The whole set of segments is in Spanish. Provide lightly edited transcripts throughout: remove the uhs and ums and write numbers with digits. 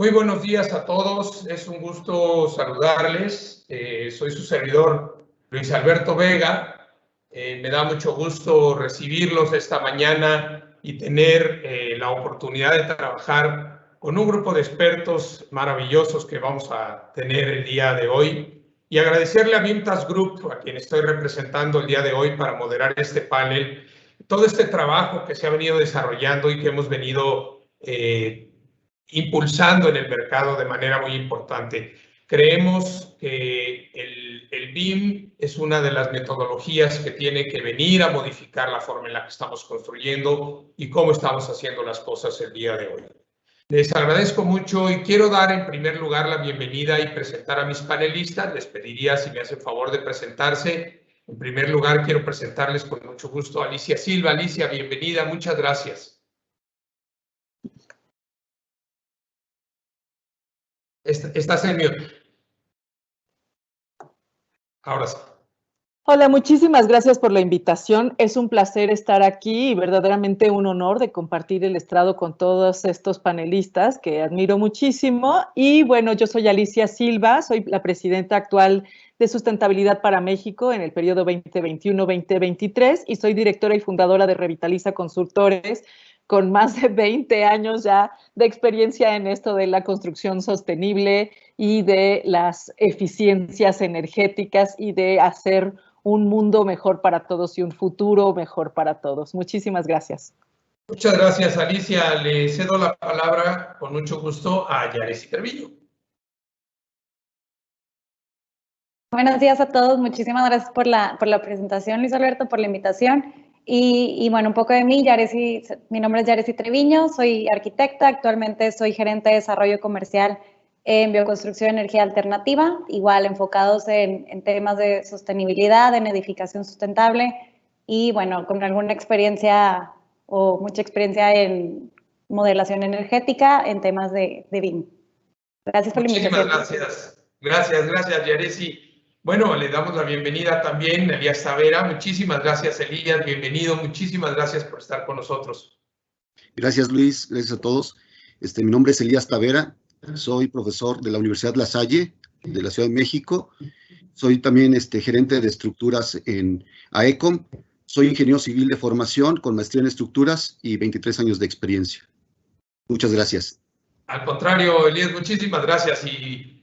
Muy buenos días a todos, es un gusto saludarles. Soy su servidor Luis Alberto Vega. Me da mucho gusto recibirlos esta mañana y tener la oportunidad de trabajar con un grupo de expertos maravillosos que vamos a tener el día de hoy. Y agradecerle a Vintas Group, a quien estoy representando el día de hoy para moderar este panel, todo este trabajo que se ha venido desarrollando y que hemos venido impulsando en el mercado de manera muy importante. Creemos que el BIM es una de las metodologías que tiene que venir a modificar la forma en la que estamos construyendo y cómo estamos haciendo las cosas el día de hoy. Les agradezco mucho y quiero dar en primer lugar la bienvenida y presentar a mis panelistas. Les pediría si me hacen favor de presentarse. En primer lugar, quiero presentarles con mucho gusto a Alicia Silva. Alicia, bienvenida, muchas gracias. Estás en mute. Ahora sí. Hola, muchísimas gracias por la invitación. Es un placer estar aquí y verdaderamente un honor de compartir el estrado con todos estos panelistas que admiro muchísimo. Y bueno, yo soy Alicia Silva, soy la presidenta actual de Sustentabilidad para México en el periodo 2021-2023 y soy directora y fundadora de Revitaliza Consultores, con más de 20 años ya de experiencia en esto de la construcción sostenible y de las eficiencias energéticas y de hacer un mundo mejor para todos y un futuro mejor para todos. Muchísimas gracias. Muchas gracias, Alicia. Le cedo la palabra con mucho gusto a Yaresi Treviño. Buenos días a todos. Muchísimas gracias por la presentación, Luis Alberto, por la invitación. Y bueno, un poco de mí, mi nombre es Yaresi Treviño, soy arquitecta, actualmente soy gerente de desarrollo comercial en bioconstrucción y energía alternativa, igual enfocados en temas de sostenibilidad, en edificación sustentable y bueno, con alguna experiencia o mucha experiencia en modelación energética en temas de BIM. Gracias por la invitación. Muchísimas gracias. Gracias, Yaresi. Bueno, le damos la bienvenida también a Elías Tavera. Muchísimas gracias, Elías. Bienvenido. Muchísimas gracias por estar con nosotros. Gracias, Luis. Gracias a todos. Mi nombre es Elías Tavera. Soy profesor de la Universidad La Salle, de la Ciudad de México. Soy también gerente de estructuras en AECOM. Soy ingeniero civil de formación con maestría en estructuras y 23 años de experiencia. Muchas gracias. Al contrario, Elías, muchísimas gracias. Y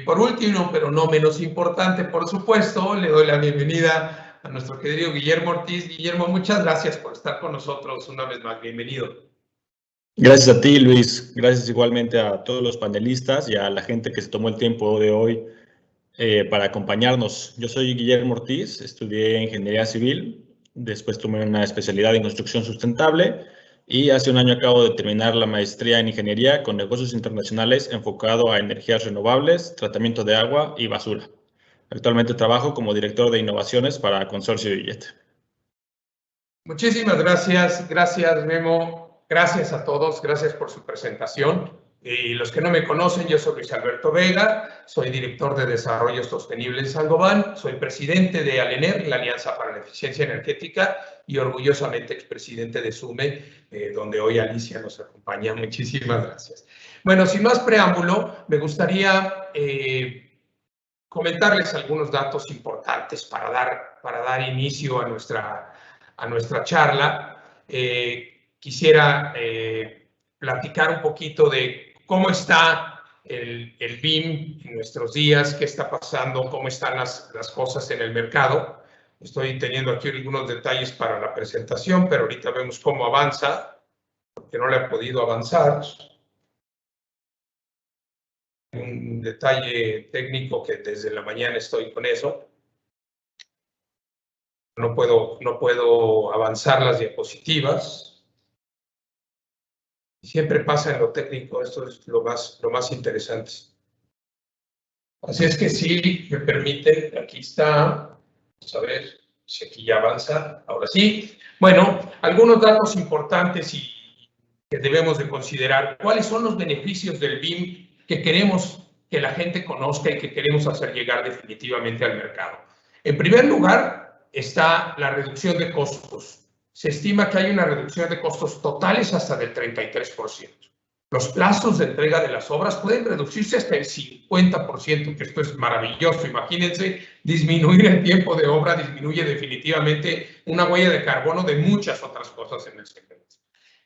por último, pero no menos importante, por supuesto, le doy la bienvenida a nuestro querido Guillermo Ortiz. Guillermo, muchas gracias por estar con nosotros una vez más. Bienvenido. Gracias a ti, Luis. Gracias igualmente a todos los panelistas y a la gente que se tomó el tiempo de hoy para acompañarnos. Yo soy Guillermo Ortiz, estudié Ingeniería Civil, después tomé una especialidad en Construcción Sustentable y hace un año acabo de terminar la maestría en Ingeniería con Negocios Internacionales enfocado a energías renovables, tratamiento de agua y basura. Actualmente trabajo como director de innovaciones para Consorcio Billet. Muchísimas gracias. Gracias, Memo. Gracias a todos, gracias por su presentación. Y los que no me conocen, yo soy Luis Alberto Vega, soy director de Desarrollo Sostenible en Saint-Gobain, soy presidente de ALENER, la Alianza para la Eficiencia Energética, y orgullosamente expresidente de SUME, donde hoy Alicia nos acompaña. Muchísimas gracias. Bueno, sin más preámbulo, me gustaría comentarles algunos datos importantes para dar inicio a nuestra charla. Quisiera platicar un poquito de cómo está el BIM en nuestros días, qué está pasando, cómo están las cosas en el mercado. Estoy teniendo aquí algunos detalles para la presentación, pero ahorita vemos cómo avanza, porque no le ha podido avanzar. Un detalle técnico que desde la mañana estoy con eso. No puedo avanzar las diapositivas. Siempre pasa en lo técnico, esto es lo más interesante. Así es que si me permiten, aquí está, vamos a ver si aquí ya avanza, ahora sí. Bueno, algunos datos importantes y que debemos de considerar. ¿Cuáles son los beneficios del BIM que queremos que la gente conozca y que queremos hacer llegar definitivamente al mercado? En primer lugar, está la reducción de costos. Se estima que hay una reducción de costos totales hasta del 33%. Los plazos de entrega de las obras pueden reducirse hasta el 50%, que esto es maravilloso. Imagínense, disminuir el tiempo de obra disminuye definitivamente una huella de carbono de muchas otras cosas en el segmento.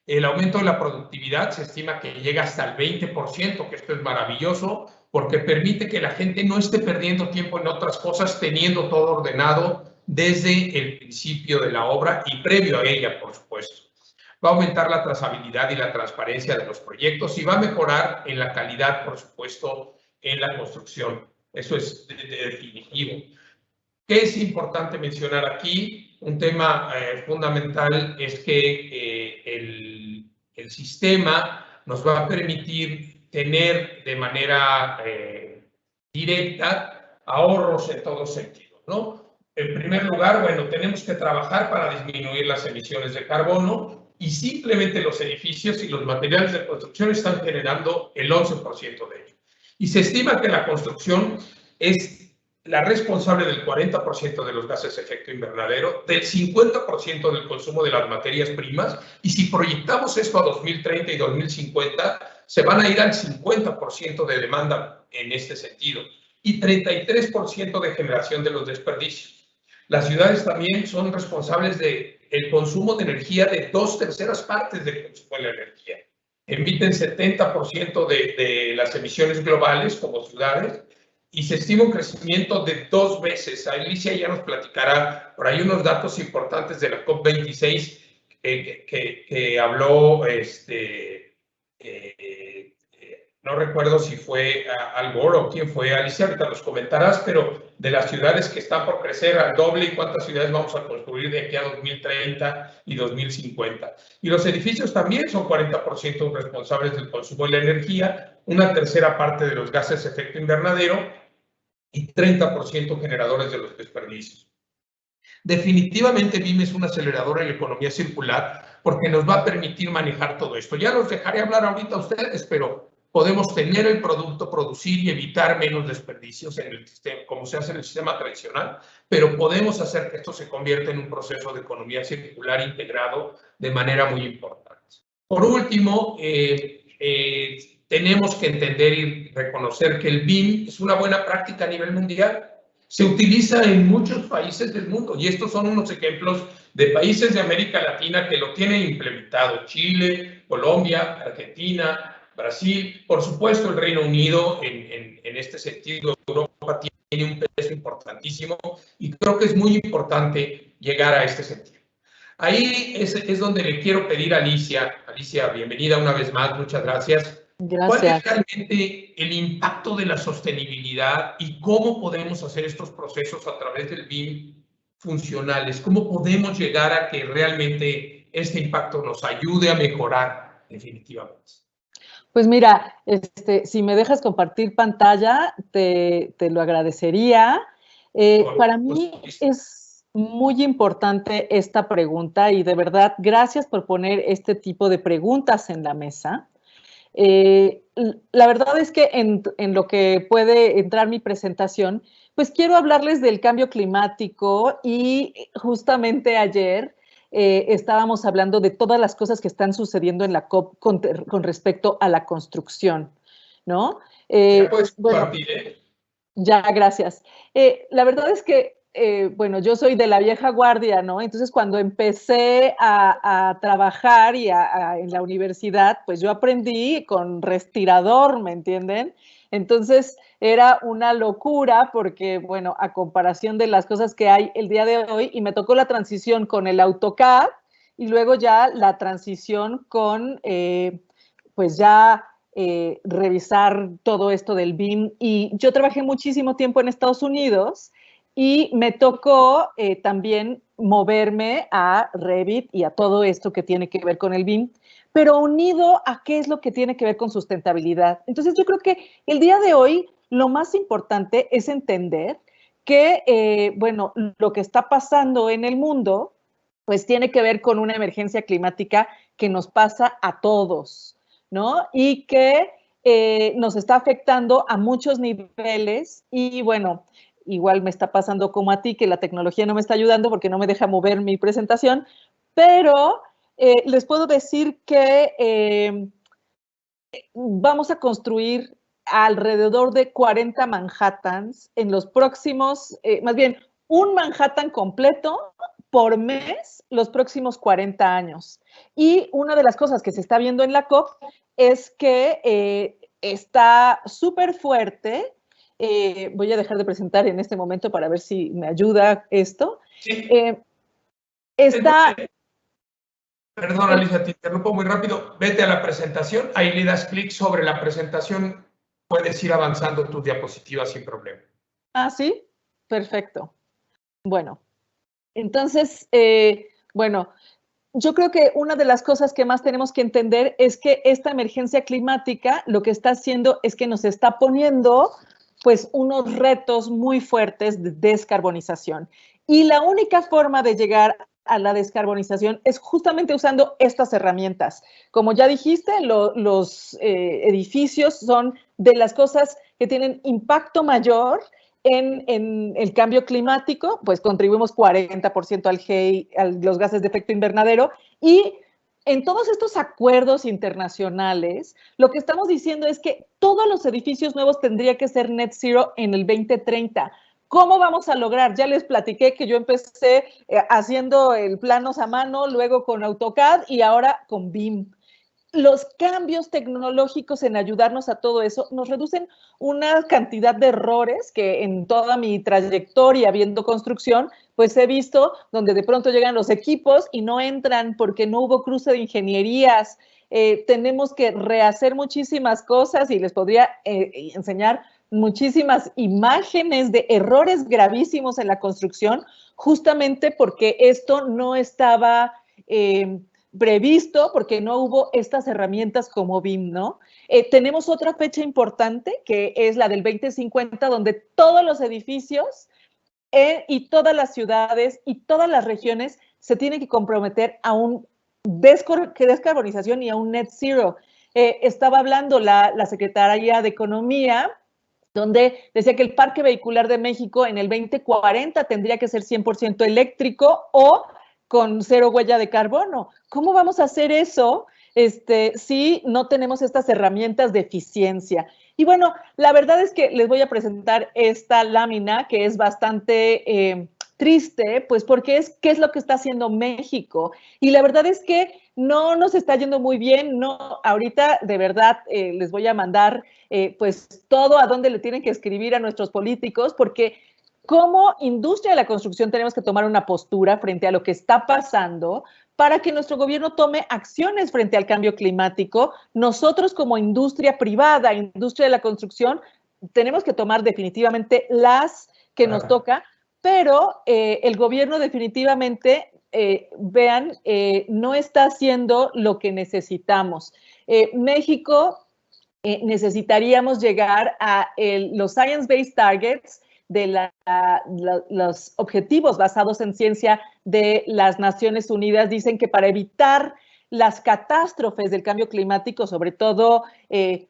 El aumento de la productividad se estima que llega hasta el 20%, que esto es maravilloso, porque permite que la gente no esté perdiendo tiempo en otras cosas, teniendo todo ordenado desde el principio de la obra y previo a ella, por supuesto. Va a aumentar la trazabilidad y la transparencia de los proyectos y va a mejorar en la calidad, por supuesto, en la construcción. Eso es definitivo. ¿Qué es importante mencionar aquí? Un tema fundamental es que el sistema nos va a permitir tener de manera directa ahorros en todos sentidos, ¿no? En primer lugar, bueno, tenemos que trabajar para disminuir las emisiones de carbono y simplemente los edificios y los materiales de construcción están generando el 11% de ello. Y se estima que la construcción es la responsable del 40% de los gases de efecto invernadero, del 50% del consumo de las materias primas, y si proyectamos esto a 2030 y 2050, se van a ir al 50% de demanda en este sentido, y 33% de generación de los desperdicios. Las ciudades también son responsables del consumo de energía de 2/3 partes del consumo de la energía. Emiten 70% de las emisiones globales como ciudades, y se estima un crecimiento de 2 veces. Alicia ya nos platicará por ahí unos datos importantes de la COP26 que habló, no recuerdo si fue Al Gore o quién fue, Alicia, ahorita nos comentarás, pero de las ciudades que están por crecer al doble y cuántas ciudades vamos a construir de aquí a 2030 y 2050. Y los edificios también son 40% responsables del consumo de la energía, una tercera parte de los gases de efecto invernadero y 30% generadores de los desperdicios. Definitivamente BIM es un acelerador en la economía circular porque nos va a permitir manejar todo esto. Ya los dejaré hablar ahorita a ustedes, pero podemos tener el producto, producir y evitar menos desperdicios en el sistema, como se hace en el sistema tradicional, pero podemos hacer que esto se convierta en un proceso de economía circular integrado de manera muy importante. Por último, tenemos que entender y reconocer que el BIM es una buena práctica a nivel mundial. Se utiliza en muchos países del mundo y estos son unos ejemplos de países de América Latina que lo tienen implementado. Chile, Colombia, Argentina, Brasil, por supuesto el Reino Unido en este sentido. Europa tiene un peso importantísimo y creo que es muy importante llegar a este sentido. Ahí es donde le quiero pedir a Alicia. Alicia, bienvenida una vez más, muchas gracias. Gracias. ¿Cuál es realmente el impacto de la sostenibilidad y cómo podemos hacer estos procesos a través del BIM funcionales? ¿Cómo podemos llegar a que realmente este impacto nos ayude a mejorar definitivamente? Pues mira, si me dejas compartir pantalla, te lo agradecería. Para mí es muy importante esta pregunta y de verdad, gracias por poner este tipo de preguntas en la mesa. La verdad es que en lo que puede entrar mi presentación, pues quiero hablarles del cambio climático y justamente ayer estábamos hablando de todas las cosas que están sucediendo en la COP con respecto a la construcción, ¿no? ¿Ya puedes compartir? Bueno, ya, gracias. La verdad es que bueno, yo soy de la vieja guardia, ¿no? Entonces, cuando empecé a trabajar y en la universidad, pues yo aprendí con respirador, ¿me entienden? Entonces, era una locura porque, bueno, a comparación de las cosas que hay el día de hoy, y me tocó la transición con el AutoCAD y luego ya la transición con, pues ya revisar todo esto del BIM. Y yo trabajé muchísimo tiempo en Estados Unidos y me tocó también moverme a Revit y a todo esto que tiene que ver con el BIM, pero unido a qué es lo que tiene que ver con sustentabilidad. Entonces, yo creo que el día de hoy lo más importante es entender que, bueno, lo que está pasando en el mundo, pues tiene que ver con una emergencia climática que nos pasa a todos, ¿no? Y que nos está afectando a muchos niveles y, bueno, igual me está pasando como a ti, que la tecnología no me está ayudando porque no me deja mover mi presentación, pero les puedo decir que vamos a construir alrededor de 40 Manhattans en los próximos, más bien, un Manhattan completo por mes los próximos 40 años. Y una de las cosas que se está viendo en la COP es que está súper fuerte. Voy a dejar de presentar en este momento para ver si me ayuda esto. Sí. Está... Perdona, Alicia, te interrumpo muy rápido. Vete a la presentación, ahí le das clic sobre la presentación, puedes ir avanzando tus diapositivas sin problema. Ah, sí, perfecto. Bueno, entonces, bueno, yo creo que una de las cosas que más tenemos que entender es que esta emergencia climática lo que está haciendo es que nos está poniendo pues unos retos muy fuertes de descarbonización. Y la única forma de llegar a la descarbonización es justamente usando estas herramientas. Como ya dijiste, los edificios son de las cosas que tienen impacto mayor en el cambio climático, pues contribuimos 40% al GEI, a los gases de efecto invernadero, y en todos estos acuerdos internacionales, lo que estamos diciendo es que todos los edificios nuevos tendrían que ser net zero en el 2030. ¿Cómo vamos a lograr? Ya les platiqué que yo empecé haciendo el planos a mano, luego con AutoCAD y ahora con BIM. Los cambios tecnológicos en ayudarnos a todo eso nos reducen una cantidad de errores que en toda mi trayectoria viendo construcción, pues he visto donde de pronto llegan los equipos y no entran porque no hubo cruce de ingenierías. Tenemos que rehacer muchísimas cosas y les podría enseñar muchísimas imágenes de errores gravísimos en la construcción, justamente porque esto no estaba previsto, porque no hubo estas herramientas como BIM, ¿no? Tenemos otra fecha importante, que es la del 2050, donde todos los edificios y todas las ciudades y todas las regiones se tienen que comprometer a un descarbonización y a un net zero. Estaba hablando la Secretaría de Economía, donde decía que el parque vehicular de México en el 2040 tendría que ser 100% eléctrico o con cero huella de carbono. ¿Cómo vamos a hacer eso si no tenemos estas herramientas de eficiencia? Y bueno, la verdad es que les voy a presentar esta lámina que es bastante triste, pues porque qué es lo que está haciendo México. Y la verdad es que no nos está yendo muy bien. No, ahorita de verdad les voy a mandar pues todo a dónde le tienen que escribir a nuestros políticos, porque como industria de la construcción tenemos que tomar una postura frente a lo que está pasando para que nuestro gobierno tome acciones frente al cambio climático. Nosotros como industria privada, industria de la construcción, tenemos que tomar definitivamente las que nos toca, pero el gobierno definitivamente, vean, no está haciendo lo que necesitamos. México necesitaríamos llegar a los Science-Based Targets de los objetivos basados en ciencia de las Naciones Unidas. Dicen que para evitar las catástrofes del cambio climático, sobre todo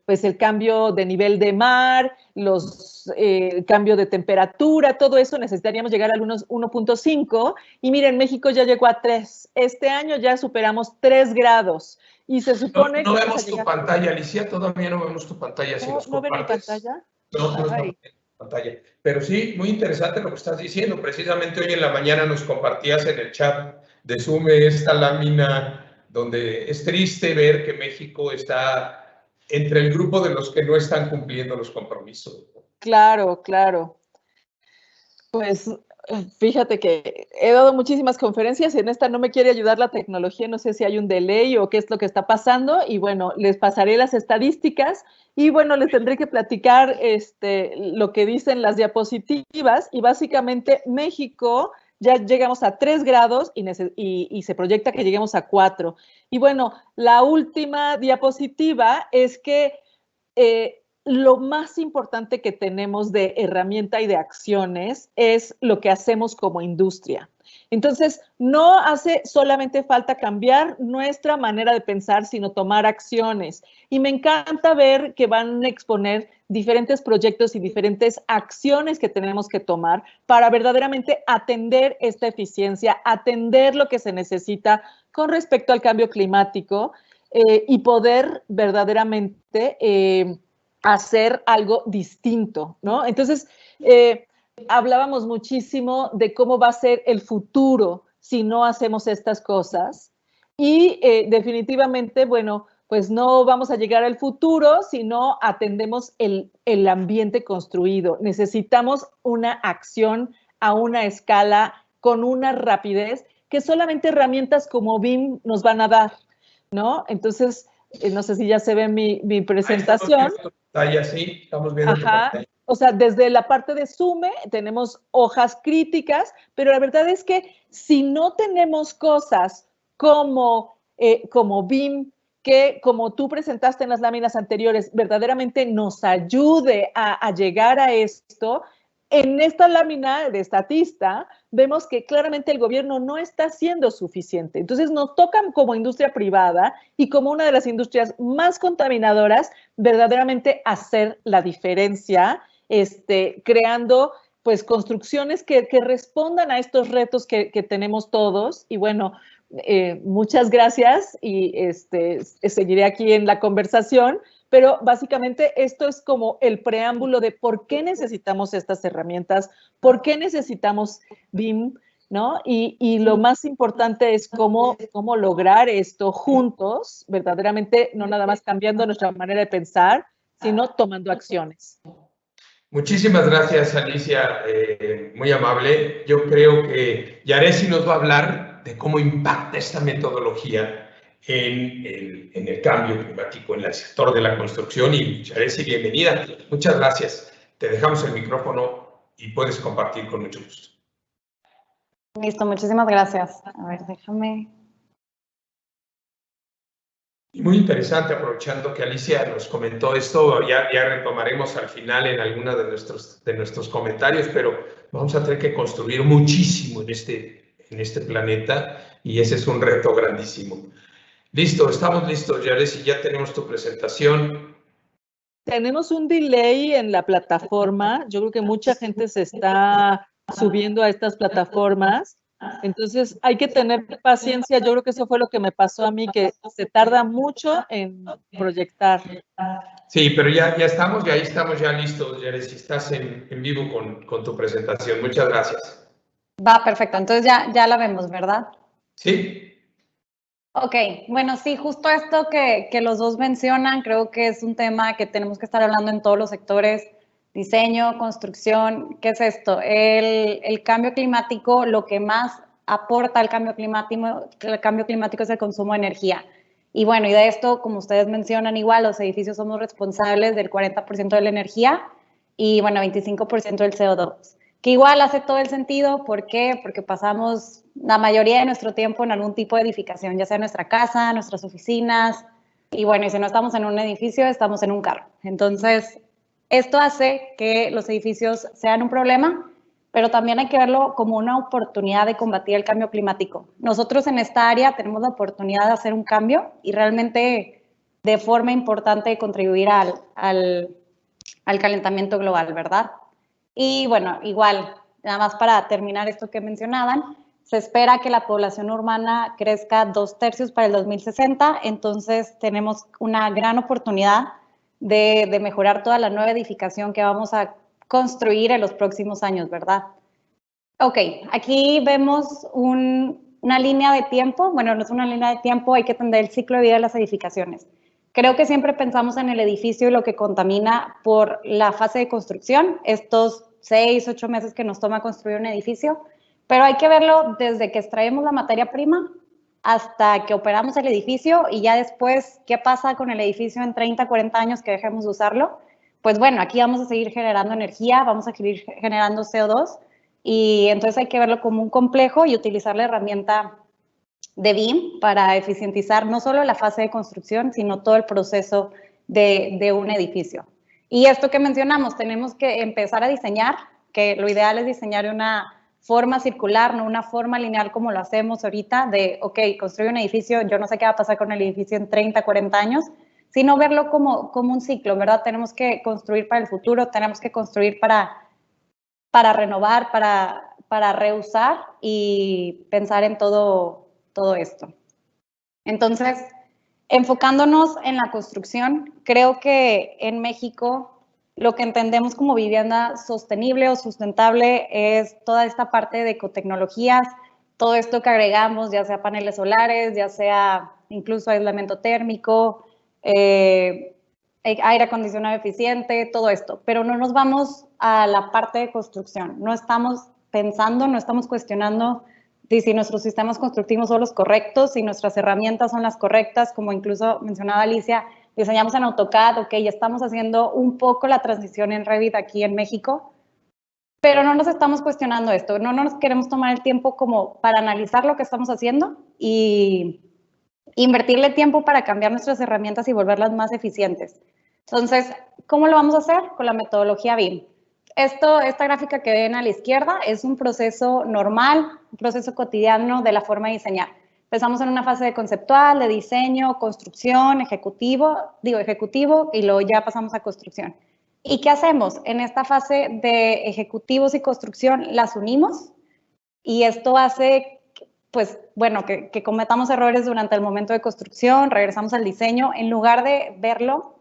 pues el cambio de nivel de mar, el cambio de temperatura, todo eso necesitaríamos llegar al 1.5 y miren, México ya llegó a 3. Este año ya superamos 3 grados y se supone no vemos tu pantalla, Alicia, todavía no vemos tu pantalla. Si nos ¿No ven mi pantalla? No. Pantalla. Pero sí, muy interesante lo que estás diciendo. Precisamente hoy en la mañana nos compartías en el chat de Zoom esta lámina donde es triste ver que México está entre el grupo de los que no están cumpliendo los compromisos. Claro, claro. Pues fíjate que he dado muchísimas conferencias y en esta no me quiere ayudar la tecnología, no sé si hay un delay o qué es lo que está pasando y bueno, les pasaré las estadísticas y bueno, les tendré que platicar lo que dicen las diapositivas y básicamente México ya llegamos a 3 grados y se proyecta que lleguemos a 4. Y bueno, la última diapositiva es que lo más importante que tenemos de herramienta y de acciones es lo que hacemos como industria. Entonces, no hace solamente falta cambiar nuestra manera de pensar, sino tomar acciones. Y me encanta ver que van a exponer diferentes proyectos y diferentes acciones que tenemos que tomar para verdaderamente atender esta eficiencia, atender lo que se necesita con respecto al cambio climático. y poder verdaderamente hacer algo distinto, ¿no? Entonces, hablábamos muchísimo de cómo va a ser el futuro si no hacemos estas cosas y definitivamente, bueno, pues no vamos a llegar al futuro si no atendemos el ambiente construido. Necesitamos una acción a una escala con una rapidez que solamente herramientas como BIM nos van a dar, ¿no? Entonces, no sé si ya se ve mi presentación. Sí, estamos viendo tu pantalla. O sea, desde la parte de SUME tenemos hojas críticas, pero la verdad es que si no tenemos cosas como BIM, que como tú presentaste en las láminas anteriores, verdaderamente nos ayude a llegar a esto, en esta lámina de estatista vemos que claramente el gobierno no está siendo suficiente. Entonces nos tocan como industria privada y como una de las industrias más contaminadoras, verdaderamente hacer la diferencia, creando pues construcciones que respondan a estos retos que tenemos todos. Y bueno, muchas gracias y seguiré aquí en la conversación, pero básicamente esto es como el preámbulo de por qué necesitamos estas herramientas, por qué necesitamos BIM, ¿no? Y lo más importante es cómo lograr esto juntos, verdaderamente, no nada más cambiando nuestra manera de pensar, sino tomando acciones. Muchísimas gracias, Alicia, muy amable. Yo creo que Yaresi nos va a hablar de cómo impacta esta metodología en el cambio climático, en el sector de la construcción. Y Yaresi, bienvenida. Muchas gracias. Te dejamos el micrófono y puedes compartir con mucho gusto. Listo, muchísimas gracias. A ver, déjame... Muy interesante, aprovechando que Alicia nos comentó esto, ya retomaremos al final en algunos de nuestros comentarios, pero vamos a tener que construir muchísimo en este planeta y ese es un reto grandísimo. Listo, estamos listos, Yaresi, ya tenemos tu presentación. Tenemos un delay en la plataforma, yo creo que mucha gente se está subiendo a estas plataformas. Entonces hay que tener paciencia, yo creo que eso fue lo que me pasó a mí, que se tarda mucho en proyectar. Sí, pero ya estamos y ahí estamos ya listos, Yaresi, estás en vivo con tu presentación. Muchas gracias. Va, perfecto, entonces ya la vemos, ¿verdad? Sí. Ok, bueno, sí, justo esto que los dos mencionan, creo que es un tema que tenemos que estar hablando en todos los sectores, diseño, construcción. ¿Qué es esto? El cambio climático, lo que más aporta al cambio climático es el consumo de energía. Y bueno, y de esto, como ustedes mencionan, igual los edificios somos responsables del 40% de la energía y bueno, 25% del CO2. Que igual hace todo el sentido, ¿por qué? Porque pasamos la mayoría de nuestro tiempo en algún tipo de edificación, ya sea nuestra casa, nuestras oficinas, y bueno, y si no estamos en un edificio, estamos en un carro. Entonces, esto hace que los edificios sean un problema, pero también hay que verlo como una oportunidad de combatir el cambio climático. Nosotros en esta área tenemos la oportunidad de hacer un cambio y realmente de forma importante contribuir al calentamiento global, ¿verdad? Y bueno, igual, nada más para terminar esto que mencionaban, se espera que la población urbana crezca 2/3 para el 2060, entonces tenemos una gran oportunidad de mejorar toda la nueva edificación que vamos a construir en los próximos años, ¿verdad? Ok, aquí vemos una línea de tiempo, bueno, no es una línea de tiempo, hay que entender el ciclo de vida de las edificaciones. Creo que siempre pensamos en el edificio y lo que contamina por la fase de construcción, estos 6, 8 meses que nos toma construir un edificio, pero hay que verlo desde que extraemos la materia prima hasta que operamos el edificio y ya después, ¿qué pasa con el edificio en 30, 40 años que dejemos de usarlo? Pues bueno, aquí vamos a seguir generando energía, vamos a seguir generando CO2 y entonces hay que verlo como un complejo y utilizar la herramienta de BIM para eficientizar no solo la fase de construcción, sino todo el proceso de un edificio. Y esto que mencionamos, tenemos que empezar a diseñar, que lo ideal es diseñar una forma circular, no una forma lineal como lo hacemos ahorita, de, ok, construir un edificio, yo no sé qué va a pasar con el edificio en 30, 40 años, sino verlo como un ciclo, ¿verdad? Tenemos que construir para el futuro, tenemos que construir para renovar, para reusar y pensar en todo esto. Entonces, Enfocándonos en la construcción, creo que en México lo que entendemos como vivienda sostenible o sustentable es toda esta parte de ecotecnologías, todo esto que agregamos, ya sea paneles solares, ya sea incluso aislamiento térmico, aire acondicionado eficiente, todo esto. Pero no nos vamos a la parte de construcción, no estamos pensando, no estamos cuestionando si nuestros sistemas constructivos son los correctos, si nuestras herramientas son las correctas, como incluso mencionaba Alicia, diseñamos en AutoCAD, ok, ya estamos haciendo un poco la transición en Revit aquí en México, pero no nos estamos cuestionando esto, no nos queremos tomar el tiempo como para analizar lo que estamos haciendo y invertirle tiempo para cambiar nuestras herramientas y volverlas más eficientes. Entonces, ¿cómo lo vamos a hacer? Con la metodología BIM. Esta gráfica que ven a la izquierda es un proceso normal, un proceso cotidiano de la forma de diseñar. Empezamos en una fase de conceptual, de diseño, construcción, ejecutivo, y luego ya pasamos a construcción. ¿Y qué hacemos? En esta fase de ejecutivos y construcción las unimos y esto hace, pues, bueno, que cometamos errores durante el momento de construcción, regresamos al diseño, en lugar de verlo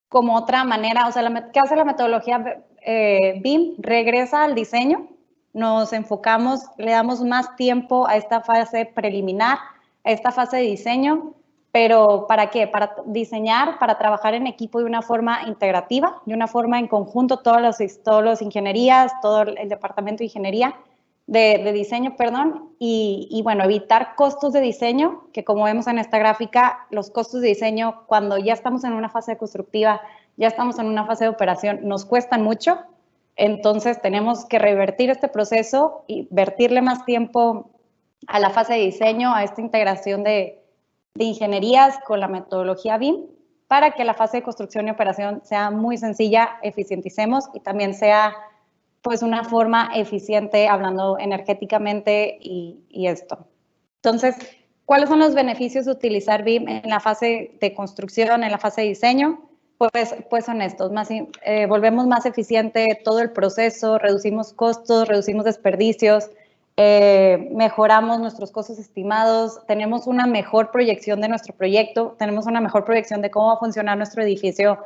como otra manera, o sea, ¿qué hace la metodología BIM? Regresa al diseño, nos enfocamos, le damos más tiempo a esta fase preliminar, a esta fase de diseño, pero ¿para qué? Para diseñar, para trabajar en equipo de una forma integrativa, de una forma en conjunto, todas las ingenierías, todo el departamento de ingeniería, de diseño, perdón, y bueno, evitar costos de diseño, que como vemos en esta gráfica, los costos de diseño cuando ya estamos en una fase constructiva, ya estamos en una fase de operación, nos cuestan mucho, entonces tenemos que revertir este proceso y vertirle más tiempo a la fase de diseño, a esta integración de ingenierías con la metodología BIM, para que la fase de construcción y operación sea muy sencilla, eficienticemos y también sea pues una forma eficiente hablando energéticamente y esto. Entonces, ¿cuáles son los beneficios de utilizar BIM en la fase de construcción, en la fase de diseño? Pues son estos, volvemos más eficiente todo el proceso, reducimos costos, reducimos desperdicios, mejoramos nuestros costos estimados, tenemos una mejor proyección de nuestro proyecto, tenemos una mejor proyección de cómo va a funcionar nuestro edificio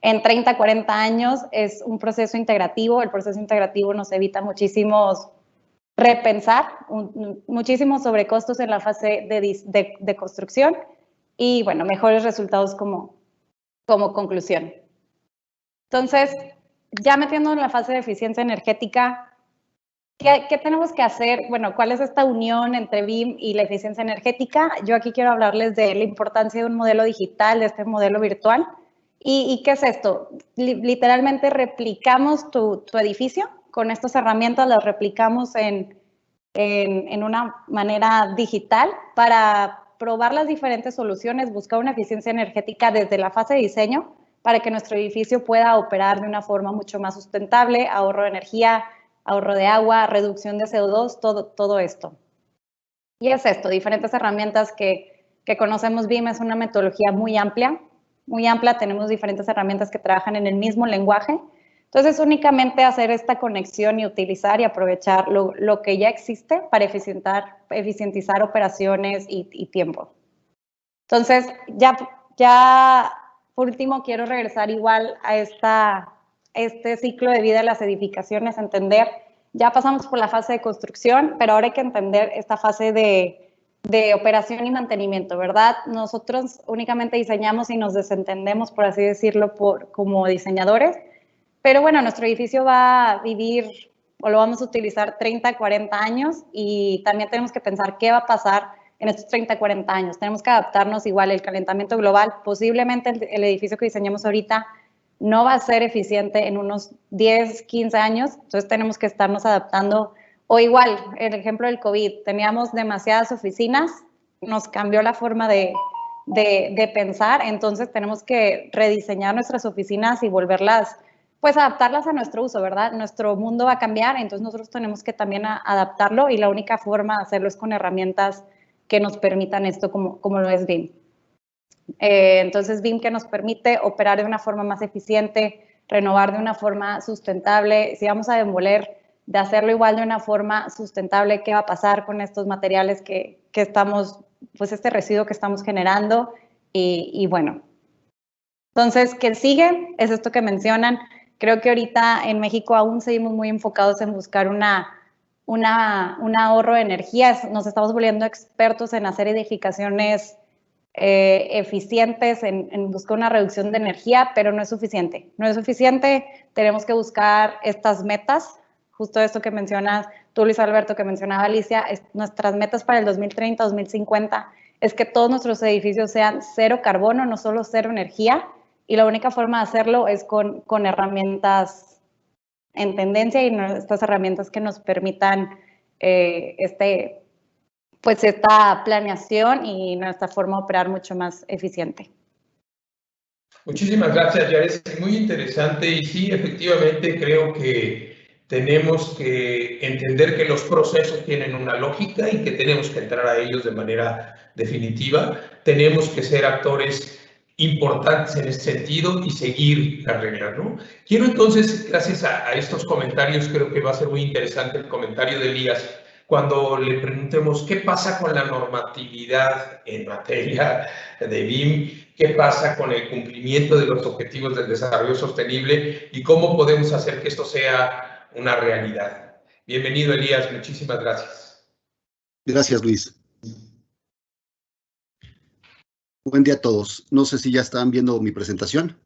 en 30, 40 años. Es un proceso integrativo, el proceso integrativo nos evita muchísimos repensar, muchísimos sobrecostos en la fase de construcción y bueno, mejores resultados como conclusión. Entonces, ya metiendo en la fase de eficiencia energética, ¿qué tenemos que hacer? Bueno, ¿cuál es esta unión entre BIM y la eficiencia energética? Yo aquí quiero hablarles de la importancia de un modelo digital, de este modelo virtual. ¿Y qué es esto? Literalmente replicamos tu edificio con estas herramientas, las replicamos en una manera digital para probar las diferentes soluciones, buscar una eficiencia energética desde la fase de diseño para que nuestro edificio pueda operar de una forma mucho más sustentable, ahorro de energía, ahorro de agua, reducción de CO2, todo esto. Y es esto, diferentes herramientas que conocemos. BIM es una metodología muy amplia, tenemos diferentes herramientas que trabajan en el mismo lenguaje. Entonces, únicamente hacer esta conexión y utilizar y aprovechar lo que ya existe para eficientizar operaciones y tiempo. Entonces, ya por último, quiero regresar igual a este ciclo de vida de las edificaciones, entender, ya pasamos por la fase de construcción, pero ahora hay que entender esta fase de operación y mantenimiento, ¿verdad? Nosotros únicamente diseñamos y nos desentendemos, por así decirlo, como diseñadores, pero bueno, nuestro edificio va a vivir o lo vamos a utilizar 30, 40 años y también tenemos que pensar qué va a pasar en estos 30, 40 años. Tenemos que adaptarnos igual al calentamiento global. Posiblemente el edificio que diseñamos ahorita no va a ser eficiente en unos 10, 15 años, entonces tenemos que estarnos adaptando. O igual, el ejemplo del COVID, teníamos demasiadas oficinas, nos cambió la forma de pensar, entonces tenemos que rediseñar nuestras oficinas y volverlas, pues adaptarlas a nuestro uso, ¿verdad? Nuestro mundo va a cambiar, entonces nosotros tenemos que también adaptarlo y la única forma de hacerlo es con herramientas que nos permitan esto como lo es BIM. Entonces, BIM que nos permite operar de una forma más eficiente, renovar de una forma sustentable. Si vamos a demoler, de hacerlo igual de una forma sustentable, ¿qué va a pasar con estos materiales que estamos, pues este residuo que estamos generando? Y bueno, entonces, ¿qué sigue? Es esto que mencionan. Creo que ahorita en México aún seguimos muy enfocados en buscar un ahorro de energía. Nos estamos volviendo expertos en hacer edificaciones eficientes, en buscar una reducción de energía, pero no es suficiente. No es suficiente, tenemos que buscar estas metas, justo esto que mencionas tú, Luis Alberto, que mencionaba Alicia, nuestras metas para el 2030, 2050, es que todos nuestros edificios sean cero carbono, no solo cero energía, y la única forma de hacerlo es con herramientas en tendencia y estas herramientas que nos permitan pues esta planeación y nuestra forma de operar mucho más eficiente. Muchísimas gracias, Yares. Muy interesante y sí, efectivamente creo que tenemos que entender que los procesos tienen una lógica y que tenemos que entrar a ellos de manera definitiva. Tenemos que ser actores importantes en este sentido y seguir la regla, ¿no? Quiero entonces, gracias a estos comentarios, creo que va a ser muy interesante el comentario de Elías, cuando le preguntemos qué pasa con la normatividad en materia de BIM, qué pasa con el cumplimiento de los objetivos del desarrollo sostenible y cómo podemos hacer que esto sea una realidad. Bienvenido, Elías, muchísimas gracias. Gracias, Luis. Buen día a todos. No sé si ya están viendo mi presentación.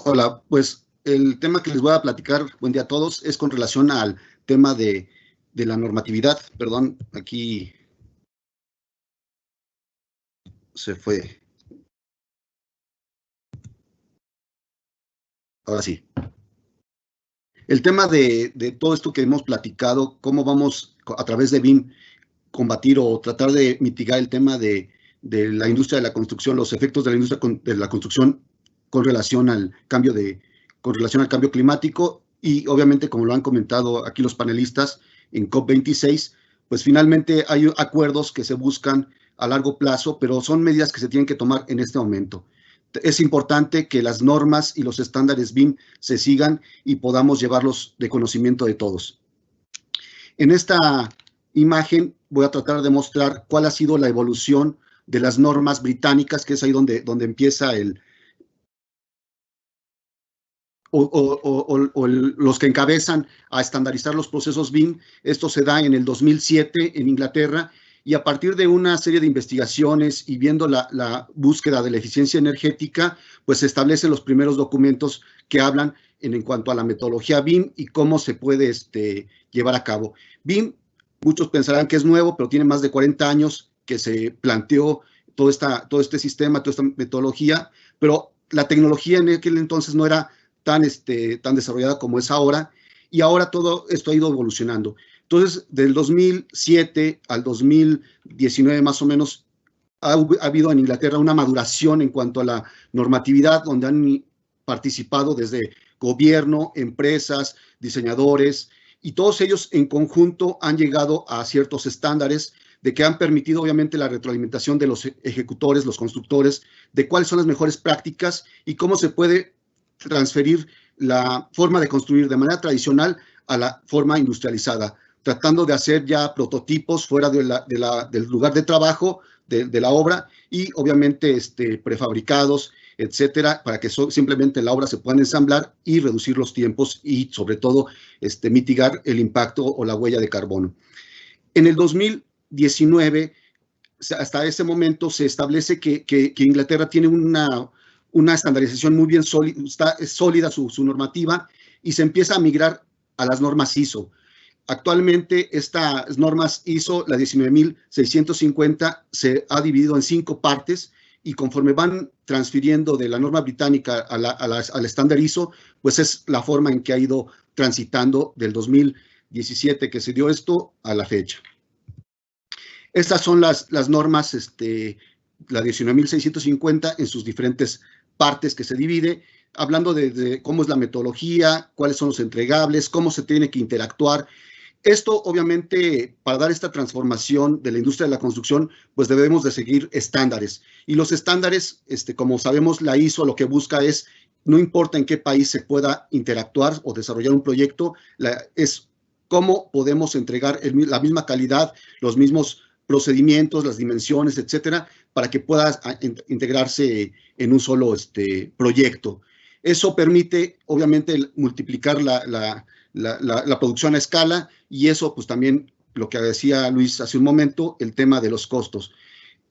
Hola, pues el tema que les voy a platicar, buen día a todos, es con relación al tema de la normatividad. Perdón, aquí se fue. Ahora sí. El tema de todo esto que hemos platicado, cómo vamos a través de BIM combatir o tratar de mitigar el tema de la industria de la construcción, los efectos de la industria de la construcción con relación al cambio climático y obviamente, como lo han comentado aquí los panelistas en COP26, pues finalmente hay acuerdos que se buscan a largo plazo, pero son medidas que se tienen que tomar en este momento. Es importante que las normas y los estándares BIM se sigan y podamos llevarlos de conocimiento de todos. En esta imagen voy a tratar de mostrar cuál ha sido la evolución de las normas británicas, que es ahí donde empieza los que encabezan a estandarizar los procesos BIM. Esto se da en el 2007 en Inglaterra y a partir de una serie de investigaciones y viendo la búsqueda de la eficiencia energética, pues se establecen los primeros documentos que hablan en cuanto a la metodología BIM y cómo se puede llevar a cabo. BIM, muchos pensarán que es nuevo, pero tiene más de 40 años que se planteó todo este sistema, toda esta metodología, pero la tecnología en aquel entonces no era tan desarrollada como es ahora, y ahora todo esto ha ido evolucionando. Entonces, del 2007 al 2019 más o menos, ha habido en Inglaterra una maduración en cuanto a la normatividad, donde han participado desde gobierno, empresas, diseñadores, y todos ellos en conjunto han llegado a ciertos estándares de que han permitido obviamente la retroalimentación de los ejecutores, los constructores, de cuáles son las mejores prácticas y cómo se puede transferir la forma de construir de manera tradicional a la forma industrializada, tratando de hacer ya prototipos fuera del lugar de trabajo, de la obra, y obviamente prefabricados, etcétera, para que simplemente la obra se pueda ensamblar y reducir los tiempos y sobre todo mitigar el impacto o la huella de carbono. En el 2019, hasta ese momento, se establece que Inglaterra tiene una estandarización muy bien sólida su normativa y se empieza a migrar a las normas ISO. Actualmente estas normas ISO, la 19650, se ha dividido en 5 partes y conforme van transfiriendo de la norma británica al estándar ISO, pues es la forma en que ha ido transitando del 2017 que se dio esto a la fecha. Estas son las normas, la 19650 en sus diferentes partes que se divide, hablando de cómo es la metodología, cuáles son los entregables, cómo se tiene que interactuar Esto, obviamente, para dar esta transformación de la industria de la construcción, pues debemos de seguir estándares. Y los estándares, como sabemos, la ISO lo que busca es, no importa en qué país se pueda interactuar o desarrollar un proyecto, es cómo podemos entregar la misma calidad, los mismos procedimientos, las dimensiones, etcétera, para que pueda integrarse en un solo proyecto. Eso permite, obviamente, multiplicar la producción a escala, y eso, pues también, lo que decía Luis hace un momento, el tema de los costos.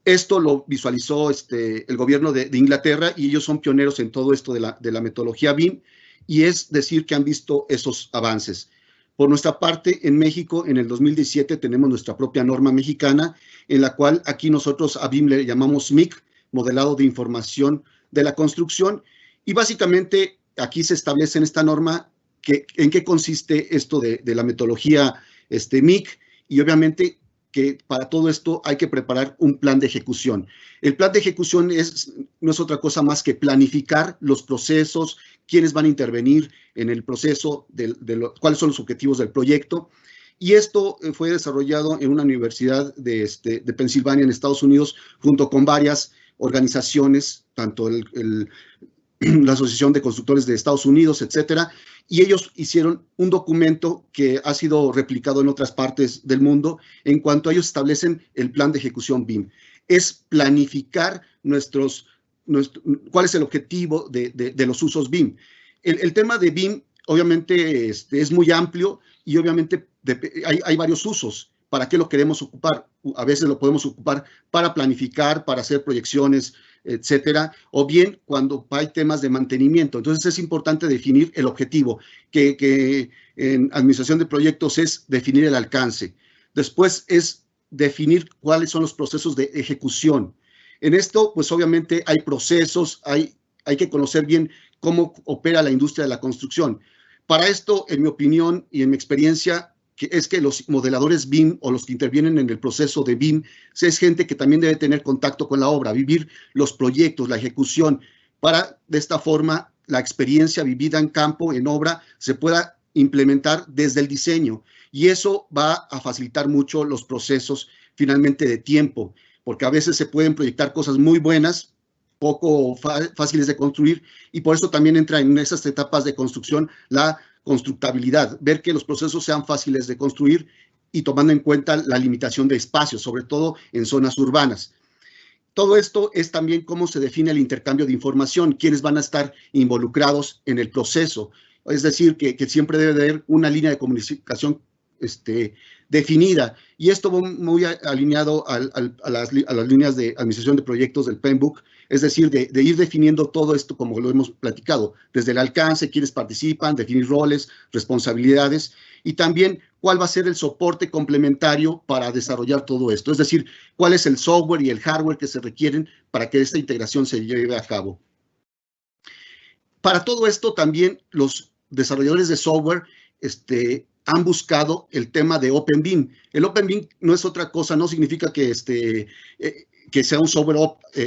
Esto lo visualizó el gobierno de Inglaterra, y ellos son pioneros en todo esto de la metodología BIM, y es decir que han visto esos avances. Por nuestra parte, en México, en el 2017, tenemos nuestra propia norma mexicana, en la cual aquí nosotros a BIM le llamamos MIC, Modelado de Información de la Construcción, y básicamente aquí se establece en esta norma en qué consiste esto de la metodología MIC, y obviamente que para todo esto hay que preparar un plan de ejecución. El plan de ejecución no es otra cosa más que planificar los procesos, quiénes van a intervenir en el proceso, cuáles son los objetivos del proyecto. Y esto fue desarrollado en una universidad de Pensilvania, en Estados Unidos, junto con varias organizaciones, tanto la Asociación de Constructores de Estados Unidos, etcétera, y ellos hicieron un documento que ha sido replicado en otras partes del mundo. En cuanto a ellos establecen el plan de ejecución BIM. Es planificar cuál es el objetivo de los usos BIM. El tema de BIM, obviamente, es muy amplio, y obviamente hay varios usos. ¿Para qué lo queremos ocupar? A veces lo podemos ocupar para planificar, para hacer proyecciones, etcétera, o bien cuando hay temas de mantenimiento. Entonces es importante definir el objetivo, que en administración de proyectos es definir el alcance. Después es definir cuáles son los procesos de ejecución. En esto, pues obviamente hay procesos, hay que conocer bien cómo opera la industria de la construcción. Para esto, en mi opinión y en mi experiencia, es que los modeladores BIM o los que intervienen en el proceso de BIM, es gente que también debe tener contacto con la obra, vivir los proyectos, la ejecución, para de esta forma la experiencia vivida en campo, en obra, se pueda implementar desde el diseño. Y eso va a facilitar mucho los procesos finalmente de tiempo, porque a veces se pueden proyectar cosas muy buenas, poco fáciles de construir, y por eso también entra en esas etapas de construcción la constructabilidad, ver que los procesos sean fáciles de construir y tomando en cuenta la limitación de espacios, sobre todo en zonas urbanas. Todo esto es también cómo se define el intercambio de información, quiénes van a estar involucrados en el proceso. Es decir, que siempre debe haber una línea de comunicación definida, y esto va muy alineado a las líneas de administración de proyectos del PMBOK, es decir, de ir definiendo todo esto como lo hemos platicado, desde el alcance, quiénes participan, definir roles, responsabilidades, y también cuál va a ser el soporte complementario para desarrollar todo esto, es decir, cuál es el software y el hardware que se requieren para que esta integración se lleve a cabo. Para todo esto también los desarrolladores de software han buscado el tema de OpenBIM. El OpenBIM no es otra cosa, no significa que sea un software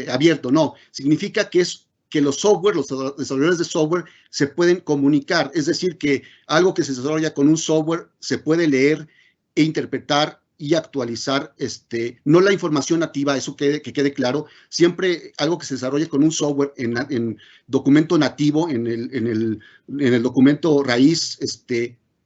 abierto, no. Significa que los desarrolladores de software se pueden comunicar. Es decir, que algo que se desarrolla con un software se puede leer e interpretar y actualizar, no la información nativa, eso que quede claro. Siempre algo que se desarrolle con un software en documento nativo, en el documento raíz,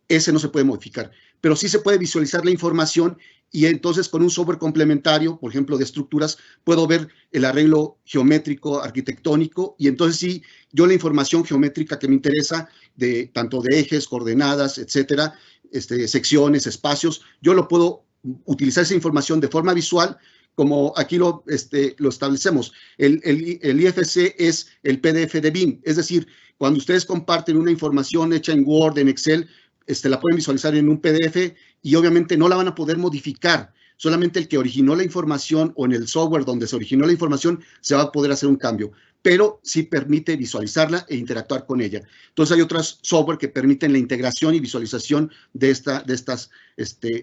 ese no se puede modificar, pero sí se puede visualizar la información, y entonces con un software complementario, por ejemplo, de estructuras, puedo ver el arreglo geométrico, arquitectónico, y entonces sí, yo la información geométrica que me interesa, tanto de ejes, coordenadas, etcétera, secciones, espacios, yo lo puedo utilizar esa información de forma visual, como aquí lo establecemos. El IFC es el PDF de BIM, es decir, cuando ustedes comparten una información hecha en Word, en Excel, la pueden visualizar en un PDF, y obviamente no la van a poder modificar. Solamente el que originó la información, o en el software donde se originó la información, se va a poder hacer un cambio, pero sí permite visualizarla e interactuar con ella. Entonces hay otros software que permiten la integración y visualización de estas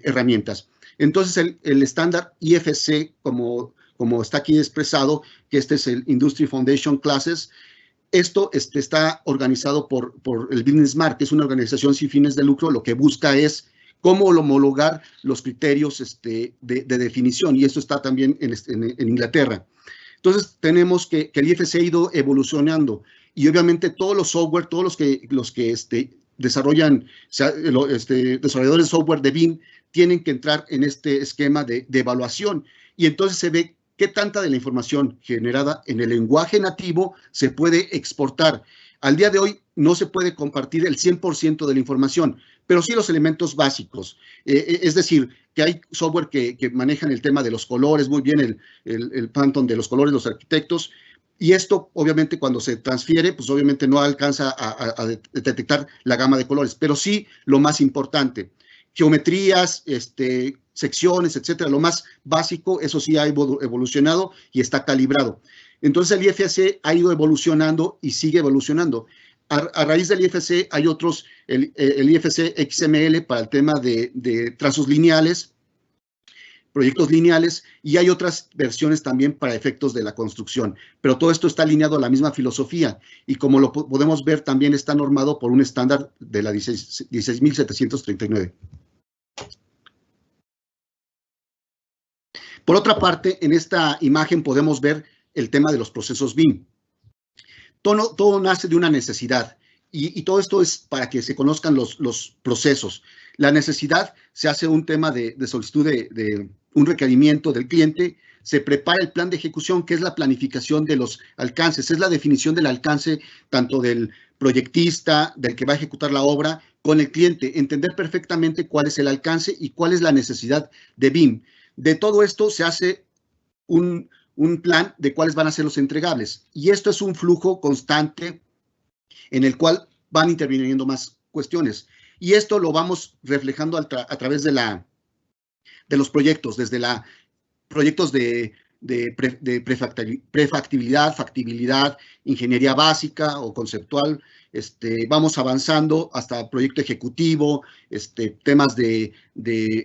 herramientas. Entonces el estándar IFC, como está aquí expresado, que es el Industry Foundation Classes, esto está organizado por el Business Mark, que es una organización sin fines de lucro. Lo que busca es cómo homologar los criterios de definición, y esto está también en Inglaterra. Entonces, tenemos que el IFC ha ido evolucionando, y obviamente todos los software, todos los que desarrollan, desarrolladores de software de BIM, tienen que entrar en este esquema de evaluación, y entonces se ve qué tanta de la información generada en el lenguaje nativo se puede exportar. Al día de hoy no se puede compartir el 100% de la información, pero sí los elementos básicos. Es decir, que hay software que manejan el tema de los colores, muy bien el Phantom de los colores, los arquitectos, y esto obviamente cuando se transfiere, pues obviamente no alcanza a detectar la gama de colores, pero sí lo más importante, geometrías, secciones, etcétera, lo más básico, eso sí ha evolucionado y está calibrado. Entonces el IFC ha ido evolucionando y sigue evolucionando. A raíz del IFC hay otros, el IFC XML para el tema de trazos lineales, proyectos lineales, y hay otras versiones también para efectos de la construcción. Pero todo esto está alineado a la misma filosofía, y como lo podemos ver, también está normado por un estándar de la 16739. Por otra parte, en esta imagen podemos ver el tema de los procesos BIM. Todo nace de una necesidad, y todo esto es para que se conozcan los procesos. La necesidad se hace un tema de solicitud de un requerimiento del cliente, se prepara el plan de ejecución, que es la planificación de los alcances, es la definición del alcance tanto del proyectista, del que va a ejecutar la obra, con el cliente, entender perfectamente cuál es el alcance y cuál es la necesidad de BIM. De todo esto se hace un plan de cuáles van a ser los entregables. Y esto es un flujo constante en el cual van interviniendo más cuestiones. Y esto lo vamos reflejando a través de los proyectos, desde proyectos de prefactibilidad, factibilidad, ingeniería básica o conceptual. Vamos avanzando hasta proyecto ejecutivo, temas de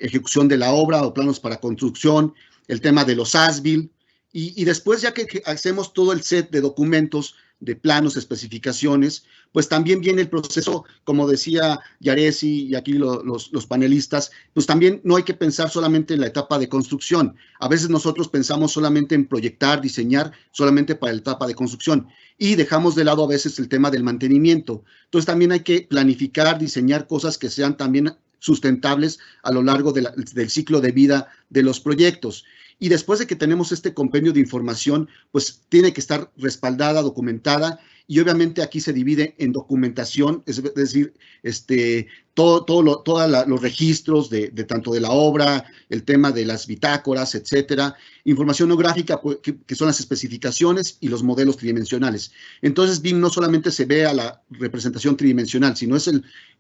ejecución de la obra o planos para construcción, el tema de los ASBIL, y después, ya que hacemos todo el set de documentos, de planos, especificaciones, pues también viene el proceso, como decía Yaresi y aquí los panelistas, pues también no hay que pensar solamente en la etapa de construcción. A veces nosotros pensamos solamente en proyectar, diseñar, solamente para la etapa de construcción, y dejamos de lado a veces el tema del mantenimiento. Entonces también hay que planificar, diseñar cosas que sean también sustentables a lo largo del ciclo de vida de los proyectos. Y después de que tenemos este compendio de información, pues tiene que estar respaldada, documentada, y obviamente aquí se divide en documentación, es decir, todos los registros de tanto de la obra, el tema de las bitácoras, etcétera, información no gráfica, que son las especificaciones y los modelos tridimensionales. Entonces, BIM no solamente se ve a la representación tridimensional, sino es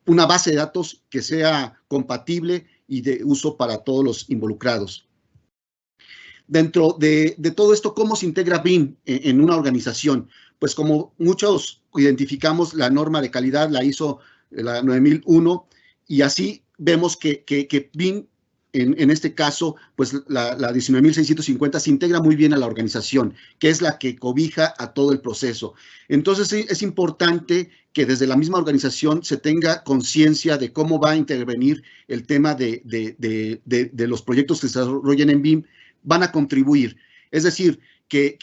una base de datos que sea compatible y de uso para todos los involucrados. Dentro de todo esto, ¿cómo se integra BIM en una organización? Pues como muchos identificamos la norma de calidad, la ISO, la 9001, y así vemos que BIM, en este caso, pues la 19.650 se integra muy bien a la organización, que es la que cobija a todo el proceso. Entonces, sí, es importante que desde la misma organización se tenga conciencia de cómo va a intervenir el tema de los proyectos que se desarrollen en BIM, van a contribuir. Es decir, que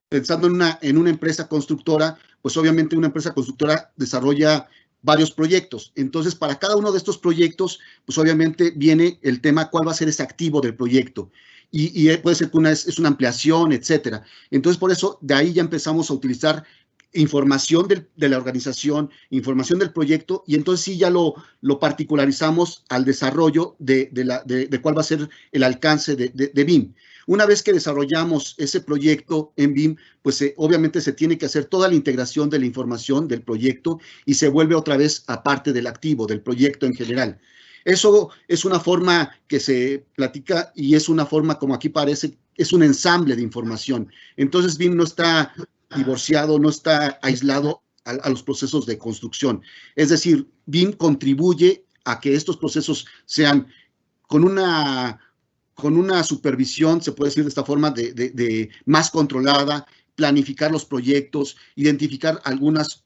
pensando en una empresa constructora, pues obviamente una empresa constructora desarrolla varios proyectos. Entonces, para cada uno de estos proyectos, pues obviamente viene el tema cuál va a ser ese activo del proyecto. Y puede ser que es una ampliación, etcétera. Entonces, por eso, de ahí ya empezamos a utilizar información de la organización, información del proyecto, y entonces sí ya lo particularizamos al desarrollo de cuál va a ser el alcance de BIM. Una vez que desarrollamos ese proyecto en BIM, pues obviamente se tiene que hacer toda la integración de la información del proyecto y se vuelve otra vez aparte del activo, del proyecto en general. Eso es una forma que se platica y es una forma, como aquí parece, es un ensamble de información. Entonces BIM no está divorciado, no está aislado a los procesos de construcción. Es decir, BIM contribuye a que estos procesos sean con una supervisión, se puede decir de esta forma, de más controlada, planificar los proyectos, identificar algunos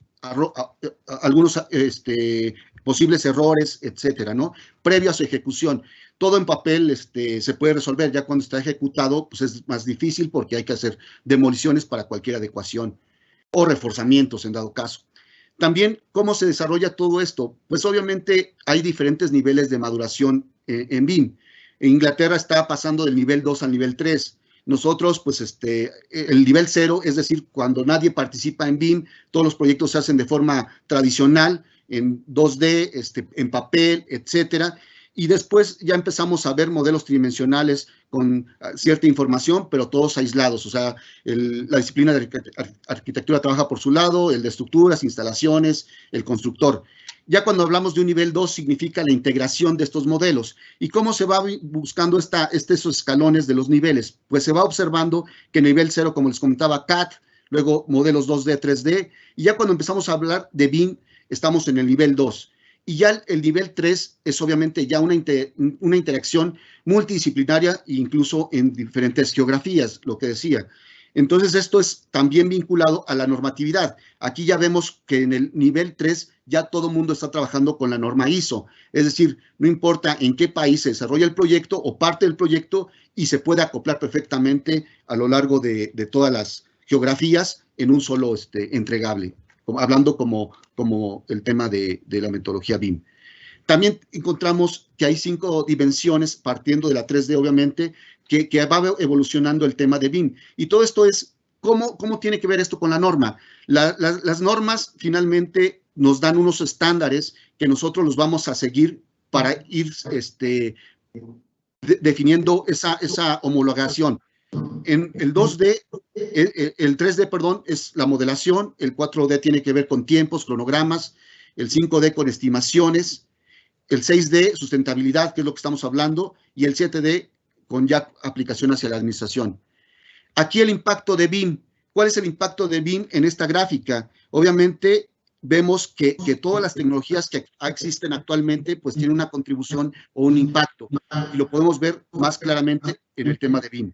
posibles errores, etcétera, ¿no? Previo a su ejecución. Todo en papel se puede resolver, ya cuando está ejecutado, pues es más difícil porque hay que hacer demoliciones para cualquier adecuación o reforzamientos en dado caso. También, ¿cómo se desarrolla todo esto? Pues obviamente hay diferentes niveles de maduración en BIM. En Inglaterra está pasando del nivel 2 al nivel 3. Nosotros, pues el nivel 0, es decir, cuando nadie participa en BIM, todos los proyectos se hacen de forma tradicional, en 2D, en papel, etcétera. Y después ya empezamos a ver modelos tridimensionales con cierta información, pero todos aislados. O sea, la disciplina de arquitectura trabaja por su lado, el de estructuras, instalaciones, el constructor. Ya cuando hablamos de un nivel 2, significa la integración de estos modelos. ¿Y cómo se va buscando esos escalones de los niveles? Pues se va observando que nivel 0, como les comentaba, CAD, luego modelos 2D, 3D, y ya cuando empezamos a hablar de BIM, estamos en el nivel 2. Y ya el nivel 3 es obviamente ya una interacción multidisciplinaria e incluso en diferentes geografías, lo que decía. Entonces, esto es también vinculado a la normatividad. Aquí ya vemos que en el nivel 3 ya todo el mundo está trabajando con la norma ISO. Es decir, no importa en qué país se desarrolla el proyecto o parte del proyecto y se puede acoplar perfectamente a lo largo de todas las geografías en un solo entregable, hablando como el tema de la metodología BIM. También encontramos que hay 5 dimensiones, partiendo de la 3D, obviamente, que va evolucionando el tema de BIM. Y todo esto es, ¿cómo tiene que ver esto con la norma? Las normas finalmente nos dan unos estándares que nosotros los vamos a seguir para ir definiendo esa homologación. En el 2D, el 3D, perdón, es la modelación, el 4D tiene que ver con tiempos, cronogramas, el 5D con estimaciones, el 6D, sustentabilidad, que es lo que estamos hablando, y el 7D con ya aplicación hacia la administración. Aquí el impacto de BIM. ¿Cuál es el impacto de BIM en esta gráfica? Obviamente vemos que todas las tecnologías que existen actualmente pues tienen una contribución o un impacto, y lo podemos ver más claramente en el tema de BIM.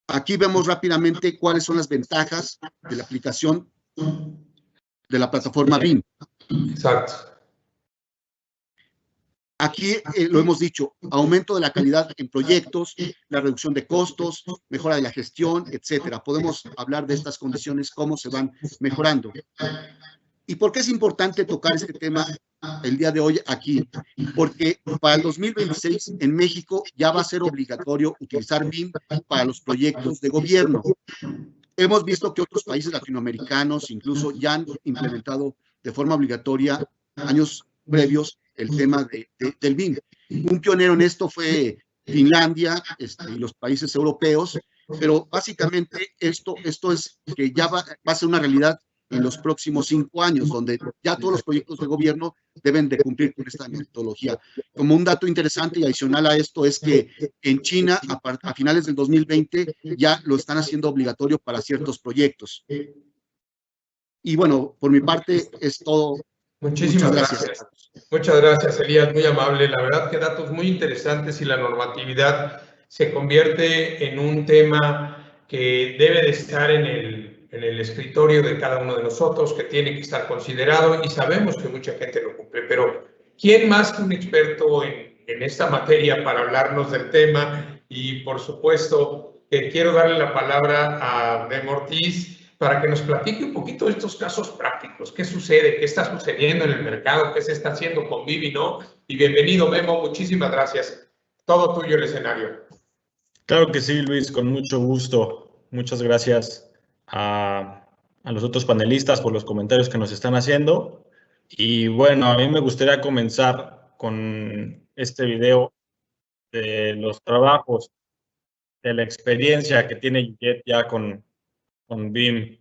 Aquí vemos rápidamente cuáles son las ventajas de la aplicación de la plataforma BIM. Exacto. Aquí lo hemos dicho, aumento de la calidad en proyectos, la reducción de costos, mejora de la gestión, etcétera. Podemos hablar de estas condiciones, cómo se van mejorando. ¿Y por qué es importante tocar este tema el día de hoy aquí? Porque para el 2026 en México ya va a ser obligatorio utilizar BIM para los proyectos de gobierno. Hemos visto que otros países latinoamericanos incluso ya han implementado de forma obligatoria años previos el tema del BIM. Un pionero en esto fue Finlandia y los países europeos, pero básicamente esto es que ya va a ser una realidad en los próximos 5 años, donde ya todos los proyectos de gobierno deben de cumplir con esta metodología. Como un dato interesante y adicional a esto es que en China, a finales del 2020, ya lo están haciendo obligatorio para ciertos proyectos. Y bueno, por mi parte es todo. Muchísimas gracias. Muchas gracias, Elías, muy amable. La verdad que datos muy interesantes y la normatividad se convierte en un tema que debe de estar en el escritorio de cada uno de nosotros, que tiene que estar considerado, y sabemos que mucha gente lo cumple, pero ¿quién más que un experto en esta materia para hablarnos del tema? Y por supuesto quiero darle la palabra a Memo Ortiz para que nos platique un poquito de estos casos prácticos. ¿Qué sucede? ¿Qué está sucediendo en el mercado? ¿Qué se está haciendo con BIM y no? Y bienvenido, Memo. Muchísimas gracias. Todo tuyo el escenario. Claro que sí, Luis, con mucho gusto. Muchas gracias a los otros panelistas por los comentarios que nos están haciendo. Y bueno, a mí me gustaría comenzar con este video de los trabajos, de la experiencia que tiene Guillet ya con BIM.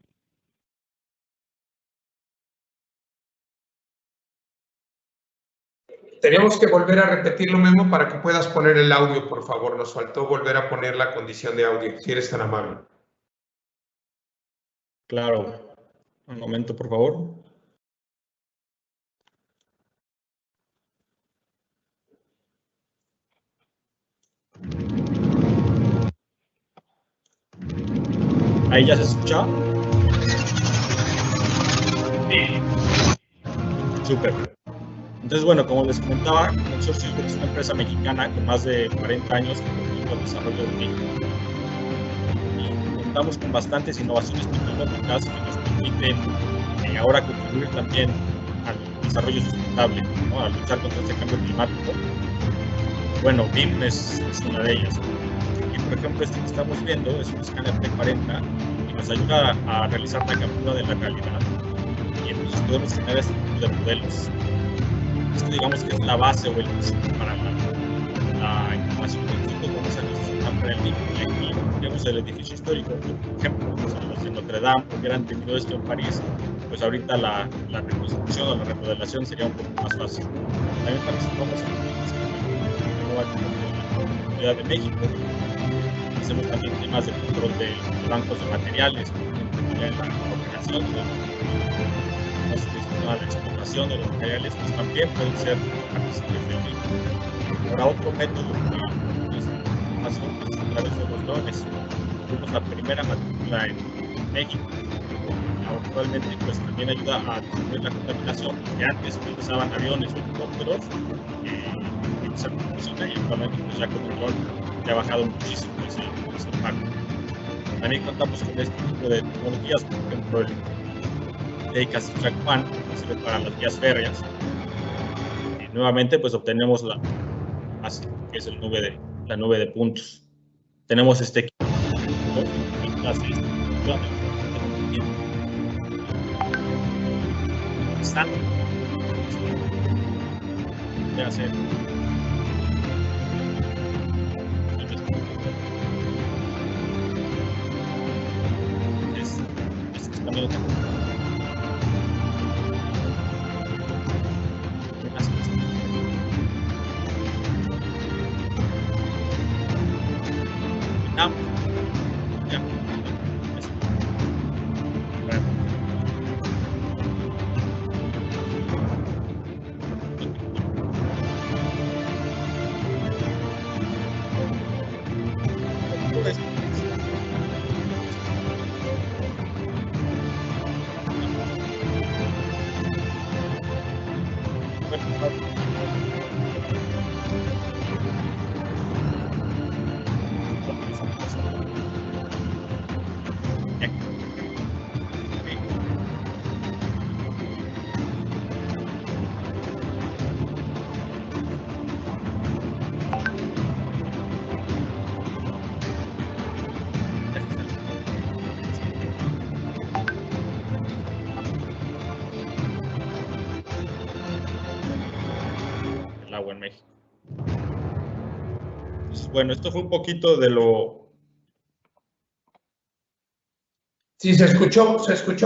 Tenemos que volver a repetirlo, Memo, para que puedas poner el audio, por favor. Nos faltó volver a poner la condición de audio, si eres tan amable. Claro. Un momento, por favor. ¿Ahí ya se escucha? Sí. Súper. Entonces, bueno, como les comentaba, Consorcio es una empresa mexicana con más de 40 años en el desarrollo de México. Y contamos con bastantes innovaciones tecnológicas que nos permiten ahora contribuir también al desarrollo sustentable, ¿no? A luchar contra este cambio climático. Bueno, BIM es una de ellas. Y por ejemplo, este que estamos viendo es un escáner P40 y nos ayuda a realizar la captura de la realidad. Y entonces podemos generar este tipo de modelos. Esto digamos que es la base o el principio para la información que nosotros vamos a necesitar para el BIM. Y aquí tenemos el edificio histórico, por ejemplo, los de Notre Dame, que hubieran tenido esto en París, pues ahorita la reconstrucción o la remodelación sería un poco más fácil. También participamos en la Ciudad de México. Hacemos también temas de control de bancos de materiales, en la operación de la explotación de los materiales, pues también pueden ser participantes del BIM. Ahora, otro método que es a través de los drones. Tuvimos la primera matrícula en México. Actualmente pues también ayuda a disminuir la contaminación, que antes utilizaban aviones o helicópteros y actualmente pues ya con el dron ya ha bajado muchísimo ese impacto. También contamos con este tipo de tecnologías, por ejemplo el EICAS Track One, que sirve para las vías férreas. Y nuevamente pues obtenemos que es la nube de puntos. Tenemos este equipo de hacer también el agua en México. Entonces, bueno, esto fue un poquito de lo... Sí, se escuchó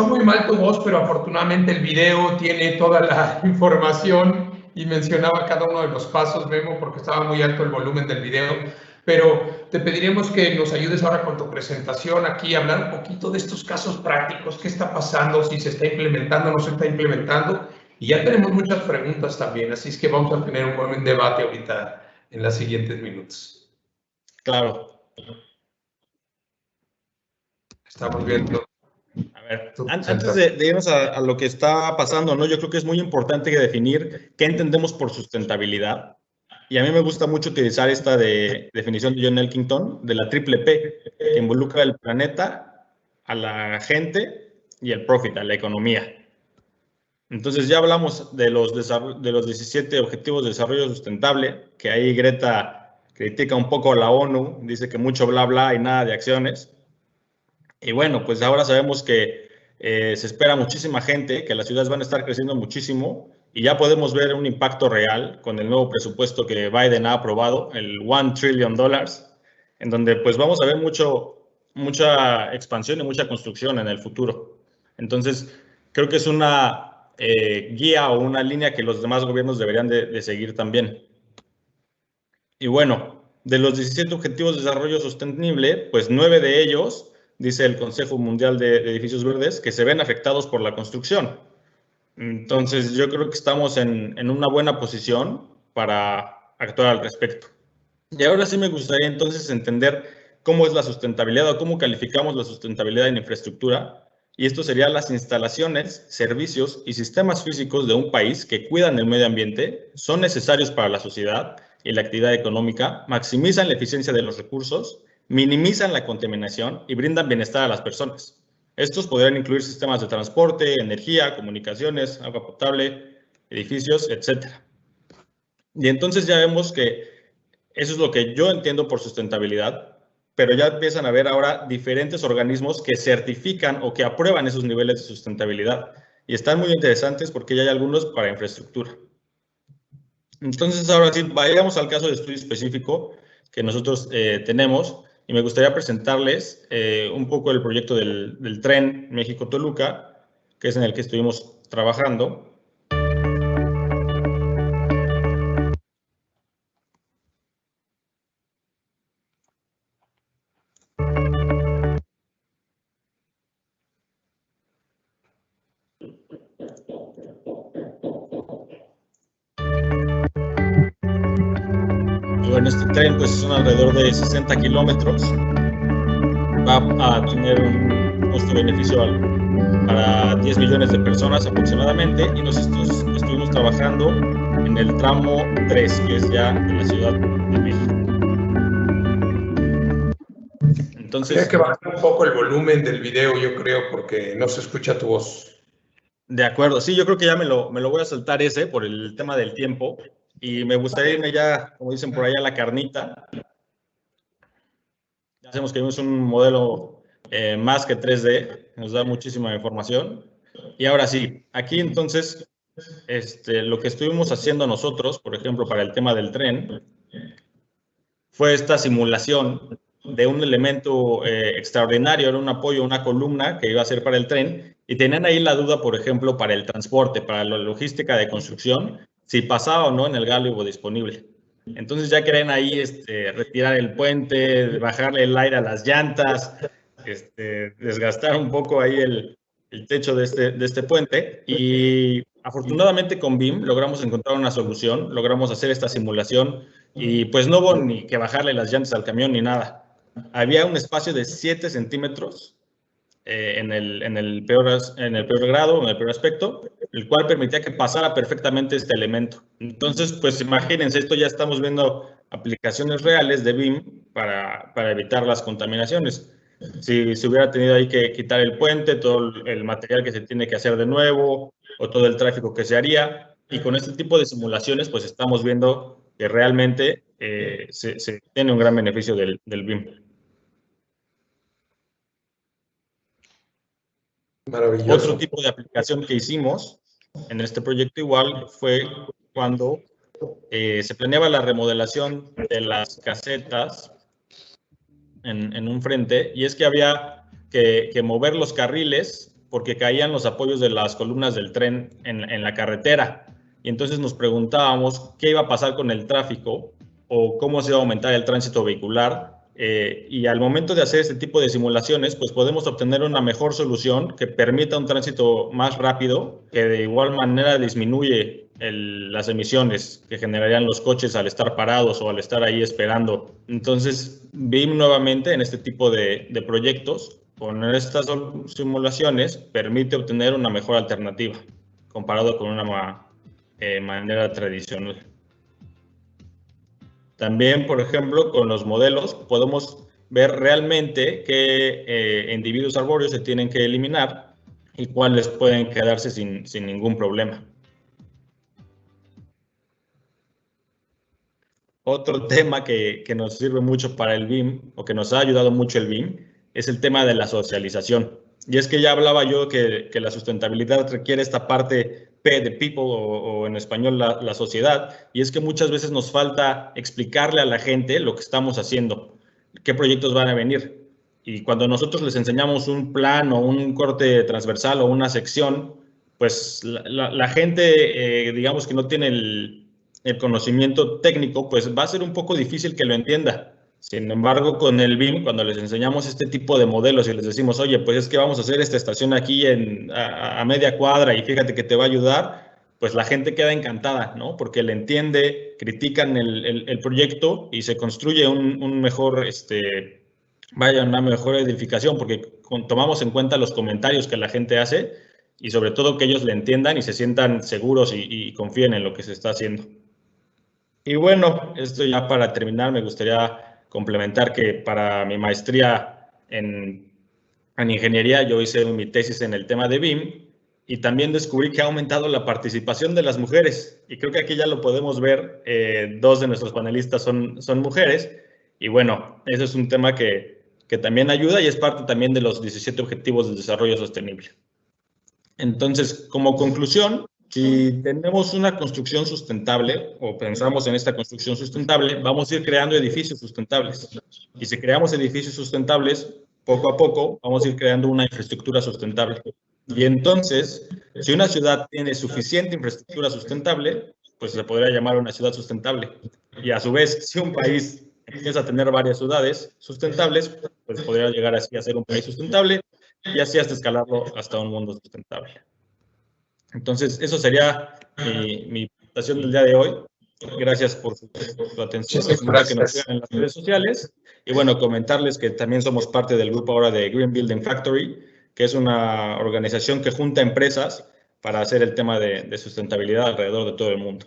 muy mal tu voz, pero afortunadamente el video tiene toda la información y mencionaba cada uno de los pasos, Memo, porque estaba muy alto el volumen del video. Pero te pediremos que nos ayudes ahora con tu presentación aquí, a hablar un poquito de estos casos prácticos, qué está pasando, si se está implementando o no se está implementando. Y ya tenemos muchas preguntas también, así es que vamos a tener un buen debate ahorita en los siguientes minutos. Claro. Estamos viendo. A ver, antes de irnos a lo que está pasando, ¿no? Yo creo que es muy importante definir qué entendemos por sustentabilidad. Y a mí me gusta mucho utilizar esta definición de John Elkington, de la triple P, que involucra el planeta, a la gente y el profit, a la economía. Entonces ya hablamos de los 17 Objetivos de Desarrollo Sustentable, que ahí Greta critica un poco a la ONU, dice que mucho bla bla y nada de acciones. Y bueno, pues ahora sabemos que se espera muchísima gente, que las ciudades van a estar creciendo muchísimo y ya podemos ver un impacto real con el nuevo presupuesto que Biden ha aprobado, el $1 trillion, en donde pues vamos a ver mucha expansión y mucha construcción en el futuro. Entonces, creo que es una guía o una línea que los demás gobiernos deberían de seguir también. Y bueno, de los 17 Objetivos de Desarrollo Sostenible, pues 9 de ellos, dice el Consejo Mundial de Edificios Verdes, que se ven afectados por la construcción. Entonces, yo creo que estamos en una buena posición para actuar al respecto. Y ahora sí me gustaría entonces entender cómo es la sustentabilidad o cómo calificamos la sustentabilidad en infraestructura. y esto serían las instalaciones, servicios y sistemas físicos de un país que cuidan el medio ambiente, son necesarios para la sociedad y la actividad económica, maximizan la eficiencia de los recursos, minimizan la contaminación y brindan bienestar a las personas. Estos podrían incluir sistemas de transporte, energía, comunicaciones, agua potable, edificios, etc. Y entonces ya vemos que eso es lo que yo entiendo por sustentabilidad, pero ya empiezan a haber ahora diferentes organismos que certifican o que aprueban esos niveles de sustentabilidad. Y están muy interesantes porque ya hay algunos para infraestructura. Entonces, ahora sí, vayamos al caso de estudio específico que nosotros tenemos. Y me gustaría presentarles un poco el proyecto del tren México-Toluca, que es en el que estuvimos trabajando. Bueno, este tren pues son alrededor de 60 kilómetros. Va a tener un costo-beneficio para 10 millones de personas aproximadamente, y nosotros estuvimos trabajando en el tramo 3, que es ya en la Ciudad de México. Entonces, habría que bajar un poco el volumen del video, yo creo, porque no se escucha tu voz. De acuerdo, sí, yo creo que ya me lo voy a saltar ese por el tema del tiempo, y me gustaría irme ya, como dicen por ahí, a la carnita. Ya sabemos que vimos un modelo más que 3D, nos da muchísima información. Y ahora sí, aquí entonces, lo que estuvimos haciendo nosotros, por ejemplo, para el tema del tren, fue esta simulación de un elemento extraordinario, era un apoyo, una columna que iba a ser para el tren, y tenían ahí la duda, por ejemplo, para el transporte, para la logística de construcción, si pasaba o no en el gálibo disponible. Entonces ya querían ahí retirar el puente, bajarle el aire a las llantas, desgastar un poco ahí el techo de este puente, y afortunadamente con BIM logramos encontrar una solución, logramos hacer esta simulación, y pues no hubo ni que bajarle las llantas al camión ni nada. Había un espacio de 7 centímetros en el peor grado, en el peor aspecto, el cual permitía que pasara perfectamente este elemento. Entonces, pues imagínense, esto ya estamos viendo aplicaciones reales de BIM para evitar las contaminaciones. Si se hubiera tenido ahí que quitar el puente, todo el material que se tiene que hacer de nuevo, o todo el tráfico que se haría, y con este tipo de simulaciones, pues estamos viendo que realmente se tiene un gran beneficio del BIM. Maravilloso. Otro tipo de aplicación que hicimos en este proyecto igual fue cuando se planeaba la remodelación de las casetas en un frente, y es que había que mover los carriles porque caían los apoyos de las columnas del tren en la carretera. Y entonces nos preguntábamos qué iba a pasar con el tráfico o cómo se iba a aumentar el tránsito vehicular. Y al momento de hacer este tipo de simulaciones, pues podemos obtener una mejor solución que permita un tránsito más rápido, que de igual manera disminuye las emisiones que generarían los coches al estar parados o al estar ahí esperando. Entonces, BIM nuevamente en este tipo de proyectos, con estas simulaciones, permite obtener una mejor alternativa comparado con una manera tradicional. También, por ejemplo, con los modelos podemos ver realmente qué individuos arbóreos se tienen que eliminar y cuáles pueden quedarse sin ningún problema. Otro tema que nos sirve mucho para el BIM, o que nos ha ayudado mucho el BIM, es el tema de la socialización. Y es que ya hablaba yo que la sustentabilidad requiere esta parte P de people, o en español la sociedad, y es que muchas veces nos falta explicarle a la gente lo que estamos haciendo, qué proyectos van a venir. Y cuando nosotros les enseñamos un plan o un corte transversal o una sección, pues la gente, digamos que no tiene el conocimiento técnico, pues va a ser un poco difícil que lo entienda. Sin embargo, con el BIM, cuando les enseñamos este tipo de modelos y les decimos, oye, pues es que vamos a hacer esta estación aquí a media cuadra y fíjate que te va a ayudar, pues la gente queda encantada, ¿no? Porque le entiende, critican el proyecto y se construye un mejor, una mejor edificación, porque tomamos en cuenta los comentarios que la gente hace y sobre todo que ellos le entiendan y se sientan seguros y confíen en lo que se está haciendo. Y bueno, esto ya para terminar, me gustaría complementar que para mi maestría en ingeniería yo hice mi tesis en el tema de BIM y también descubrí que ha aumentado la participación de las mujeres. Y creo que aquí ya lo podemos ver, 2 de nuestros panelistas son mujeres. Y bueno, eso es un tema que también ayuda y es parte también de los 17 Objetivos del Desarrollo Sostenible. Entonces, como conclusión, si tenemos una construcción sustentable o pensamos en esta construcción sustentable, vamos a ir creando edificios sustentables. Y si creamos edificios sustentables, poco a poco vamos a ir creando una infraestructura sustentable. Y entonces, si una ciudad tiene suficiente infraestructura sustentable, pues se podría llamar una ciudad sustentable. Y a su vez, si un país empieza a tener varias ciudades sustentables, pues podría llegar así a ser un país sustentable y así hasta escalarlo hasta un mundo sustentable. Entonces, eso sería mi presentación del día de hoy. Gracias por su atención. Gracias. Que nos sigan en las redes sociales. Y bueno, comentarles que también somos parte del grupo ahora de Green Building Factory, que es una organización que junta empresas para hacer el tema de sustentabilidad alrededor de todo el mundo.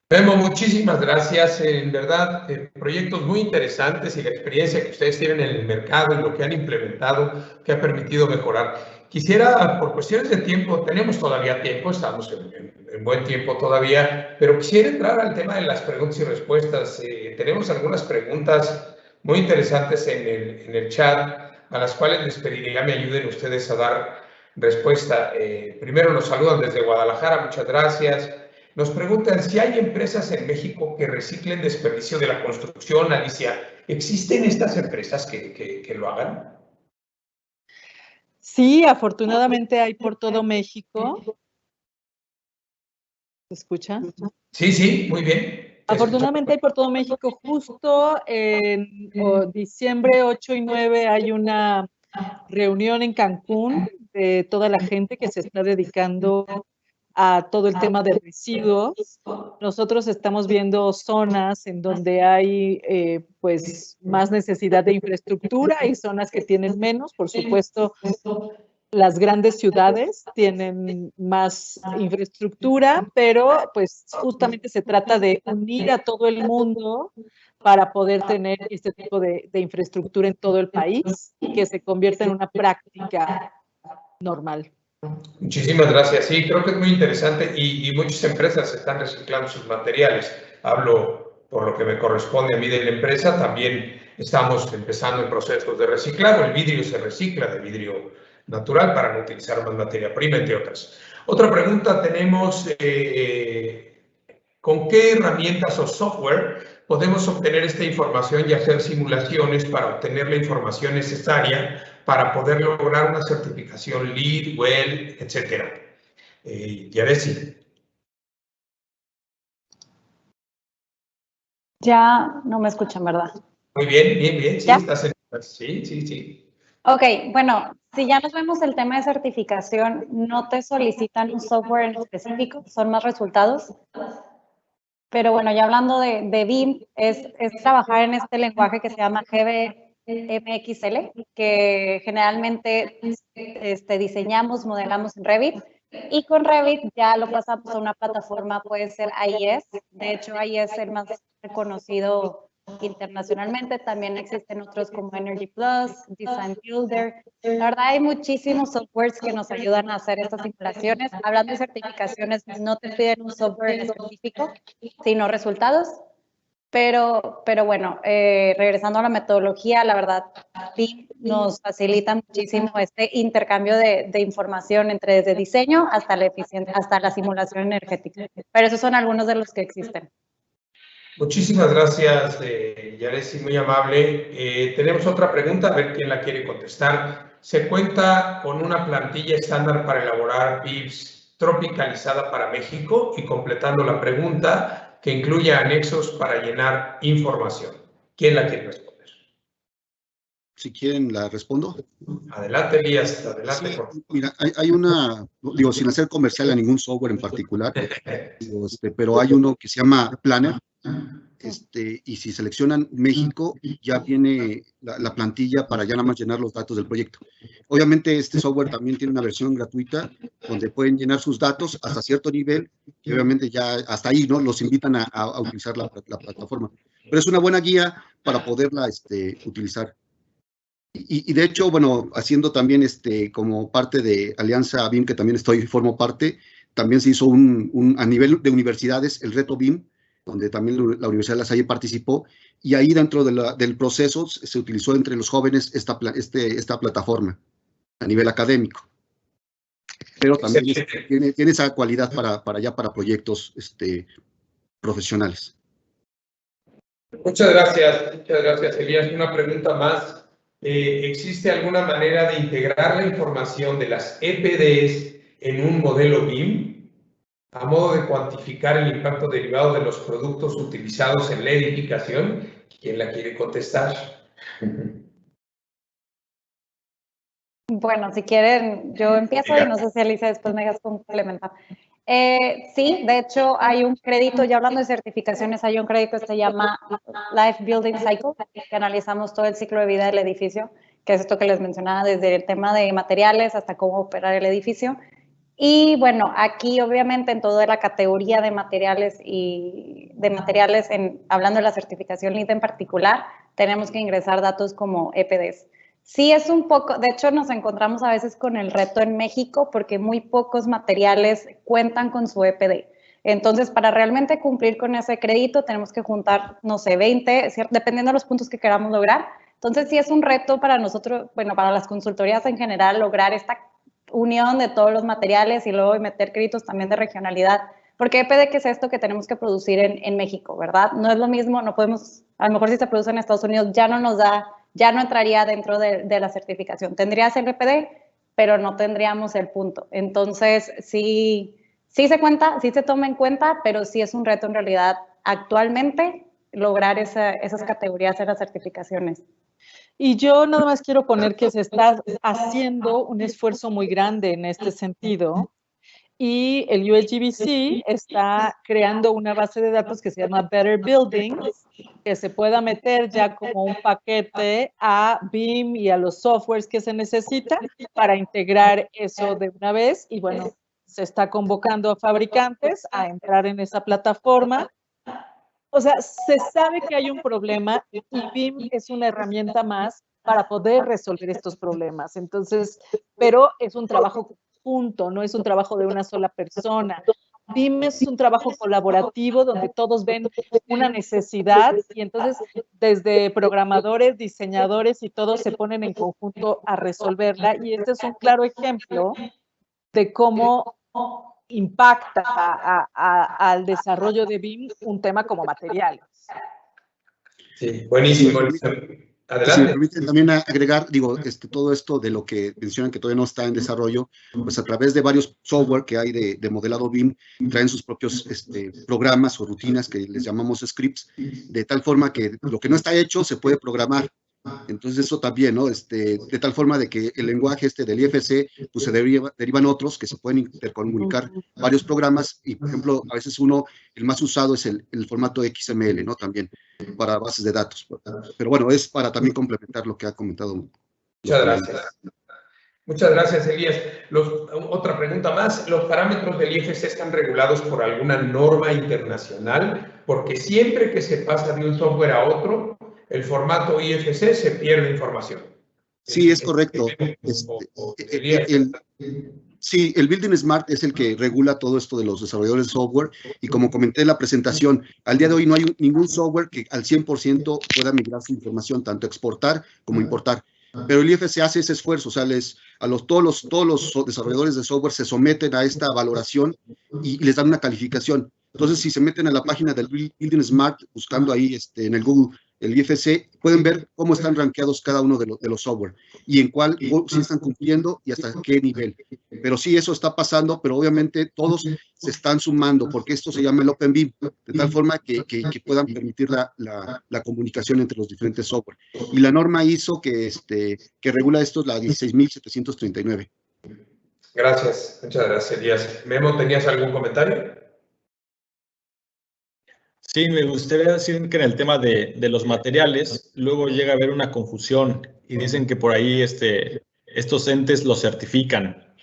Memo, muchísimas gracias. En verdad, proyectos muy interesantes y la experiencia que ustedes tienen en el mercado y lo que han implementado, que ha permitido mejorar. Quisiera, por cuestiones de tiempo, tenemos todavía tiempo, estamos en buen tiempo todavía, pero quisiera entrar al tema de las preguntas y respuestas. Tenemos algunas preguntas muy interesantes en el chat, a las cuales les pediría me ayuden ustedes a dar respuesta. Primero nos saludan desde Guadalajara, muchas gracias. Nos preguntan si hay empresas en México que reciclen desperdicio de la construcción. Alicia, ¿existen estas empresas que lo hagan? Sí, afortunadamente hay por todo México. ¿Se escucha? Sí, sí, muy bien. Afortunadamente hay por todo México. Justo en diciembre 8 y 9 hay una reunión en Cancún de toda la gente que se está dedicando a todo el tema de residuos. Nosotros estamos viendo zonas en donde hay pues más necesidad de infraestructura y zonas que tienen menos. Por supuesto, las grandes ciudades tienen más infraestructura, pero pues justamente se trata de unir a todo el mundo para poder tener este tipo de infraestructura en todo el país y que se convierta en una práctica normal. Muchísimas gracias. Sí, creo que es muy interesante y muchas empresas están reciclando sus materiales. Hablo por lo que me corresponde a mí de la empresa. También estamos empezando en procesos de reciclado. El vidrio se recicla de vidrio natural para no utilizar más materia prima, entre otras. Otra pregunta tenemos, ¿con qué herramientas o software podemos obtener esta información y hacer simulaciones para obtener la información necesaria para poder lograr una certificación LEED, WELL, etcétera? Yaresi. Ya no me escuchan, ¿verdad? Muy bien, bien, bien. Sí, ¿Ya? Sí. Ok, bueno, si ya nos vemos el tema de certificación, no te solicitan un software en específico, son más resultados. Pero bueno, ya hablando de BIM, es trabajar en este lenguaje que se llama GBMXL, que generalmente diseñamos, modelamos en Revit. Y con Revit ya lo pasamos a una plataforma, puede ser AIS. De hecho, AIS es el más reconocido internacionalmente. También existen otros como Energy Plus, Design Builder. La verdad, hay muchísimos softwares que nos ayudan a hacer estas simulaciones. Hablando de certificaciones, no te piden un software en específico, sino resultados. Pero bueno, regresando a la metodología, la verdad, BIM nos facilita muchísimo este intercambio de información desde diseño hasta la simulación energética. Pero esos son algunos de los que existen. Muchísimas gracias, Yaresi, muy amable. Tenemos otra pregunta, a ver quién la quiere contestar. ¿Se cuenta con una plantilla estándar para elaborar BIMs tropicalizada para México? Y completando la pregunta, que incluye anexos para llenar información. ¿Quién la quiere responder? Si quieren, la respondo. Adelante, Elías, adelante. Sí, mira, hay una, digo, sin hacer comercial a ningún software en particular, pero hay uno que se llama Planner, y si seleccionan México, ya viene la plantilla para ya nada más llenar los datos del proyecto. Obviamente este software también tiene una versión gratuita donde pueden llenar sus datos hasta cierto nivel y obviamente ya hasta ahí, ¿no? Los invitan a utilizar la plataforma. Pero es una buena guía para poderla utilizar. Y de hecho, bueno, haciendo también como parte de Alianza BIM, que también formo parte, también se hizo a nivel de universidades el reto BIM, donde también la Universidad de La Salle participó, y ahí dentro del proceso se utilizó entre los jóvenes esta plataforma a nivel académico. Pero también tiene esa cualidad para proyectos profesionales. Muchas gracias, Elías. Una pregunta más. ¿Existe alguna manera de integrar la información de las EPDs en un modelo BIM a modo de cuantificar el impacto derivado de los productos utilizados en la edificación? ¿Quién la quiere contestar? Bueno, si quieren, yo empiezo y no sé si Alicia después me dejas complementar. Sí, de hecho hay un crédito, ya hablando de certificaciones, hay un crédito que se llama Life Building Cycle, que analizamos todo el ciclo de vida del edificio, que es esto que les mencionaba, desde el tema de materiales hasta cómo operar el edificio. Y bueno, aquí obviamente en toda la categoría de materiales hablando de la certificación LEED en particular, tenemos que ingresar datos como EPDs. Sí, es un poco, de hecho nos encontramos a veces con el reto en México porque muy pocos materiales cuentan con su EPD. Entonces, para realmente cumplir con ese crédito tenemos que juntar, no sé, 20, dependiendo de los puntos que queramos lograr. Entonces, sí es un reto para nosotros, bueno, para las consultorías en general, lograr esta unión de todos los materiales y luego meter créditos también de regionalidad. Porque EPD, ¿qué es esto que tenemos que producir en México, verdad? No es lo mismo, no podemos, a lo mejor si se produce en Estados Unidos ya no nos da, ya no entraría dentro de la certificación. Tendrías el EPD, pero no tendríamos el punto. Entonces, sí se cuenta, sí se toma en cuenta, pero sí es un reto en realidad actualmente lograr esas categorías en las certificaciones. Y yo nada más quiero poner que se está haciendo un esfuerzo muy grande en este sentido. Y el USGBC está creando una base de datos que se llama Better Buildings, que se pueda meter ya como un paquete a BIM y a los softwares que se necesita para integrar eso de una vez. Y bueno, se está convocando a fabricantes a entrar en esa plataforma. O sea, se sabe que hay un problema y BIM es una herramienta más para poder resolver estos problemas. Entonces, pero es un trabajo conjunto, no es un trabajo de una sola persona. BIM es un trabajo colaborativo donde todos ven una necesidad y entonces desde programadores, diseñadores y todos se ponen en conjunto a resolverla. Y este es un claro ejemplo de cómo impacta al desarrollo de BIM un tema como material. Sí, buenísimo. Adelante. Si me permiten también agregar, todo esto de lo que mencionan que todavía no está en desarrollo, pues a través de varios software que hay de modelado BIM, traen sus propios programas o rutinas que les llamamos scripts, de tal forma que lo que no está hecho se puede programar. Entonces eso también, ¿no? De tal forma de que el lenguaje del IFC, pues se derivan otros que se pueden intercomunicar varios programas y, por ejemplo, a veces el más usado es el formato XML, ¿no? También para bases de datos. Pero bueno, es para también complementar lo que ha comentado. Muchas gracias. Muchas gracias, Elías. Otra pregunta más. ¿Los parámetros del IFC están regulados por alguna norma internacional? Porque siempre que se pasa de un software a otro, el formato IFC se pierde información. Sí, es correcto. Sí, el Building Smart es el que regula todo esto de los desarrolladores de software y como comenté en la presentación, al día de hoy no hay ningún software que al 100% pueda migrar su información, tanto exportar como importar. Pero el IFC hace ese esfuerzo, o sea, todos los desarrolladores de software se someten a esta valoración y les dan una calificación. Entonces, si se meten a la página del Building Smart, buscando ahí en el Google el IFC, pueden ver cómo están rankeados cada uno de los software y en cuál sí están cumpliendo y hasta qué nivel. Pero sí, eso está pasando, pero obviamente todos se están sumando porque esto se llama el Open BIM, de tal forma que puedan permitir la comunicación entre los diferentes software. Y la norma ISO que regula esto es la 16739. Gracias, muchas gracias, Elías. Memo, ¿tenías algún comentario? Sí, me gustaría decir que en el tema de los materiales, luego llega a haber una confusión y dicen que por ahí estos entes los certifican.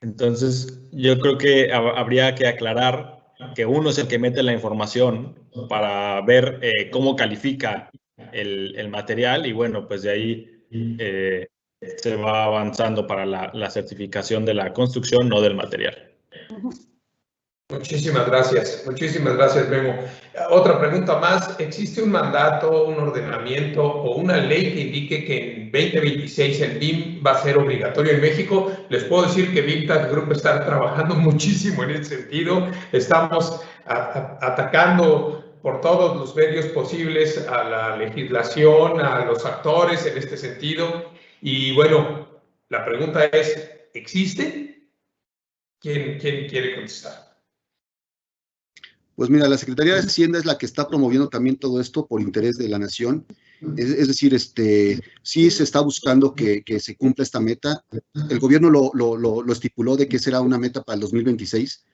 Entonces, yo creo que habría que aclarar que uno es el que mete la información para ver cómo califica el material y bueno, pues de ahí se va avanzando para la certificación de la construcción, no del material. Muchísimas gracias, Memo. Otra pregunta más, ¿existe un mandato, un ordenamiento o una ley que indique que en 2026 el BIM va a ser obligatorio en México? Les puedo decir que Vintage Group está trabajando muchísimo en ese sentido. Estamos atacando por todos los medios posibles a la legislación, a los actores en este sentido. Y bueno, la pregunta es, ¿existe? ¿Quién quiere contestar? Pues mira, la Secretaría de Hacienda es la que está promoviendo también todo esto por interés de la nación. Es decir, sí se está buscando que se cumpla esta meta. El gobierno lo estipuló de que será una meta para el 2026.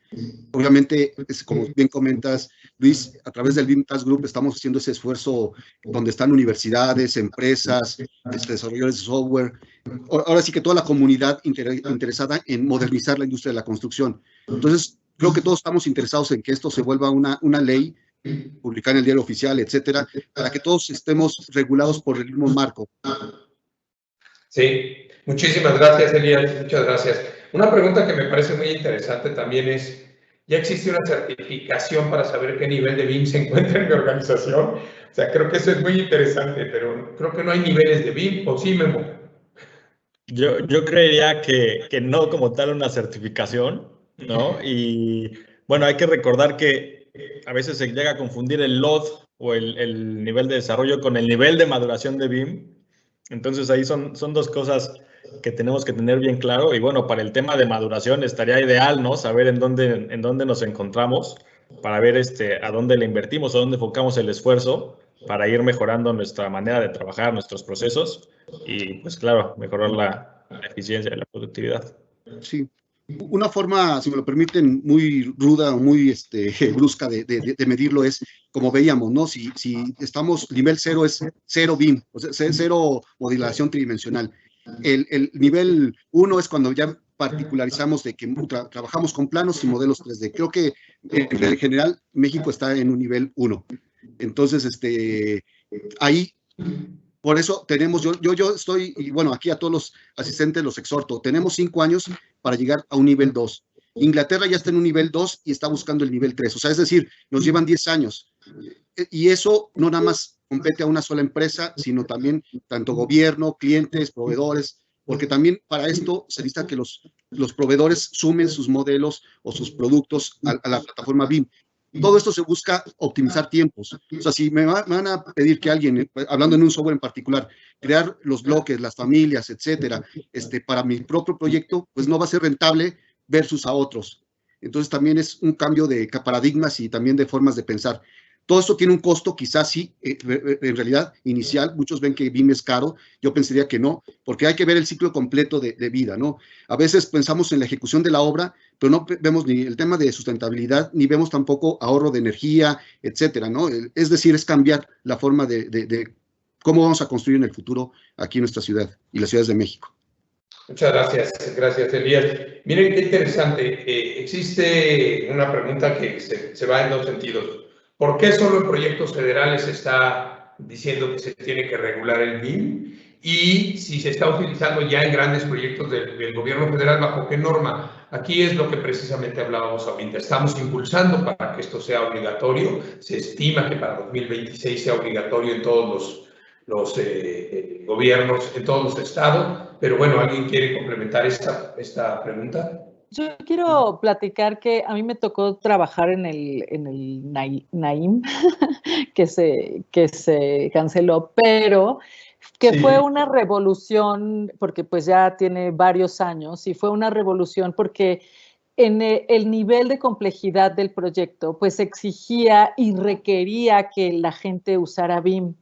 Obviamente, como bien comentas, Luis, a través del Vintage Group estamos haciendo ese esfuerzo donde están universidades, empresas, desarrolladores de software. Ahora sí que toda la comunidad interesada en modernizar la industria de la construcción. Entonces, creo que todos estamos interesados en que esto se vuelva una ley, publicar en el diario oficial, etcétera, para que todos estemos regulados por el mismo marco. Sí, muchísimas gracias, Elías, muchas gracias. Una pregunta que me parece muy interesante también es, ¿ya existe una certificación para saber qué nivel de BIM se encuentra en mi organización? O sea, creo que eso es muy interesante, pero creo que no hay niveles de BIM, ¿o sí, Memo? Yo creería que no como tal una certificación, ¿no? Y bueno, hay que recordar que a veces se llega a confundir el LOD o el nivel de desarrollo con el nivel de maduración de BIM. Entonces ahí son dos cosas que tenemos que tener bien claro. Y bueno, para el tema de maduración estaría ideal, ¿no? Saber en dónde nos encontramos para ver a dónde le invertimos, a dónde enfocamos el esfuerzo para ir mejorando nuestra manera de trabajar, nuestros procesos y pues claro, mejorar la eficiencia y la productividad. Sí. Una forma, si me lo permiten, muy ruda o muy brusca de medirlo es, como veíamos, ¿no? Si estamos, nivel 0 es 0 BIM, o sea, 0 modelación tridimensional. El nivel 1 es cuando ya particularizamos de que trabajamos con planos y modelos 3D. Creo que en general México está en un nivel 1. Entonces, ahí... Por eso tenemos, yo estoy, y bueno, aquí a todos los asistentes los exhorto, tenemos 5 años para llegar a un nivel 2. Inglaterra ya está en un nivel 2 y está buscando el nivel 3. O sea, es decir, nos llevan 10 años. Y eso no nada más compete a una sola empresa, sino también tanto gobierno, clientes, proveedores, porque también para esto se necesita que los proveedores sumen sus modelos o sus productos a la plataforma BIM. Todo esto se busca optimizar tiempos. O sea, si me van a pedir que alguien, hablando en un software en particular, crear los bloques, las familias, etcétera, para mi propio proyecto, pues no va a ser rentable versus a otros. Entonces también es un cambio de paradigmas y también de formas de pensar. Todo esto tiene un costo, quizás sí, en realidad inicial. Muchos ven que BIM es caro, yo pensaría que no, porque hay que ver el ciclo completo de vida, ¿no? A veces pensamos en la ejecución de la obra, pero no vemos ni el tema de sustentabilidad, ni vemos tampoco ahorro de energía, etcétera, ¿no? Es decir, es cambiar la forma de cómo vamos a construir en el futuro aquí en nuestra ciudad y las ciudades de México. Muchas gracias, Elías. Miren qué interesante. Existe una pregunta que se va en dos sentidos. ¿Por qué solo en proyectos federales se está diciendo que se tiene que regular el BIM? Y si se está utilizando ya en grandes proyectos del gobierno federal, ¿bajo qué norma? Aquí es lo que precisamente hablábamos ahorita. Estamos impulsando para que esto sea obligatorio. Se estima que para 2026 sea obligatorio en todos los gobiernos, en todos los estados. Pero bueno, ¿alguien quiere complementar esta pregunta? Yo quiero platicar que a mí me tocó trabajar en el Naim, que se canceló, pero que sí. Fue una revolución, porque pues ya tiene varios años, y fue una revolución porque en el nivel de complejidad del proyecto, pues exigía y requería que la gente usara BIM.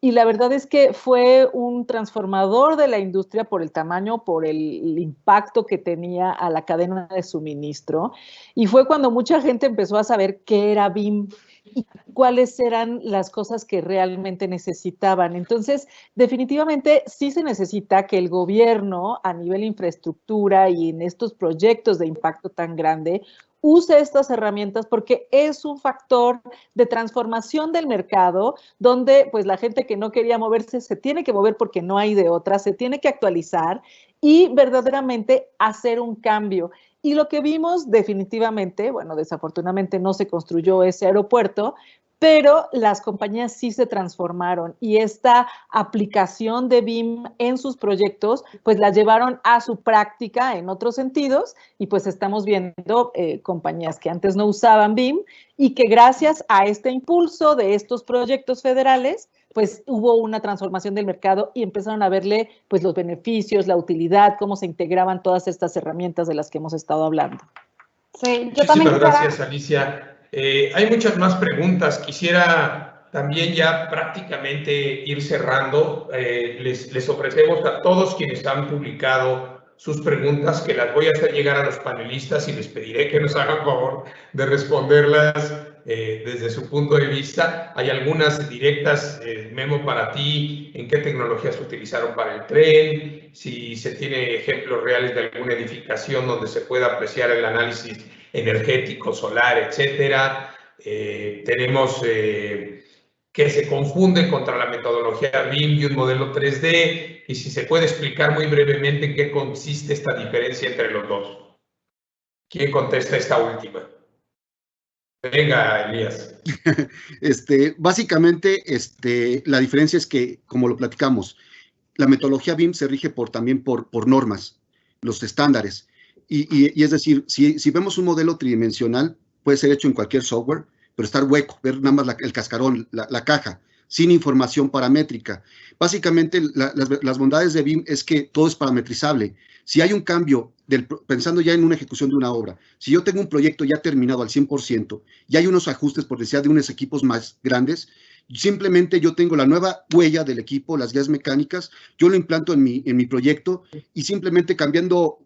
y la verdad es que fue un transformador de la industria por el tamaño, por el impacto que tenía a la cadena de suministro, y fue cuando mucha gente empezó a saber qué era BIM y cuáles eran las cosas que realmente necesitaban. Entonces, definitivamente sí se necesita que el gobierno a nivel infraestructura y en estos proyectos de impacto tan grande use estas herramientas porque es un factor de transformación del mercado donde pues la gente que no quería moverse se tiene que mover porque no hay de otra, se tiene que actualizar y verdaderamente hacer un cambio. Y lo que vimos definitivamente, bueno, desafortunadamente no se construyó ese aeropuerto, pero las compañías sí se transformaron y esta aplicación de BIM en sus proyectos, pues la llevaron a su práctica en otros sentidos y pues estamos viendo compañías que antes no usaban BIM y que gracias a este impulso de estos proyectos federales, pues hubo una transformación del mercado y empezaron a verle pues los beneficios, la utilidad, cómo se integraban todas estas herramientas de las que hemos estado hablando. Sí, yo también gracias, Alicia. Hay muchas más preguntas. Quisiera también ya prácticamente ir cerrando. Les ofrecemos a todos quienes han publicado sus preguntas que las voy a hacer llegar a los panelistas y les pediré que nos hagan favor de responderlas desde su punto de vista. Hay algunas directas, Memo, para ti, en qué tecnologías se utilizaron para el tren, si se tiene ejemplos reales de alguna edificación donde se pueda apreciar el análisis energético, solar, etcétera. Tenemos que se confunde contra la metodología BIM y un modelo 3D, y si se puede explicar muy brevemente en qué consiste esta diferencia entre los dos. ¿Quién contesta esta última? Venga, Elías. Básicamente, la diferencia es que, como lo platicamos, la metodología BIM se rige también por normas, los estándares. Y es decir, si vemos un modelo tridimensional, puede ser hecho en cualquier software, pero estar hueco, ver nada más el cascarón, la caja, sin información paramétrica. Básicamente, las bondades de BIM es que todo es parametrizable. Si hay un cambio, pensando ya en una ejecución de una obra, si yo tengo un proyecto ya terminado al 100% y hay unos ajustes, por decir, de unos equipos más grandes, simplemente yo tengo la nueva huella del equipo, las guías mecánicas, yo lo implanto en mi proyecto y simplemente cambiando,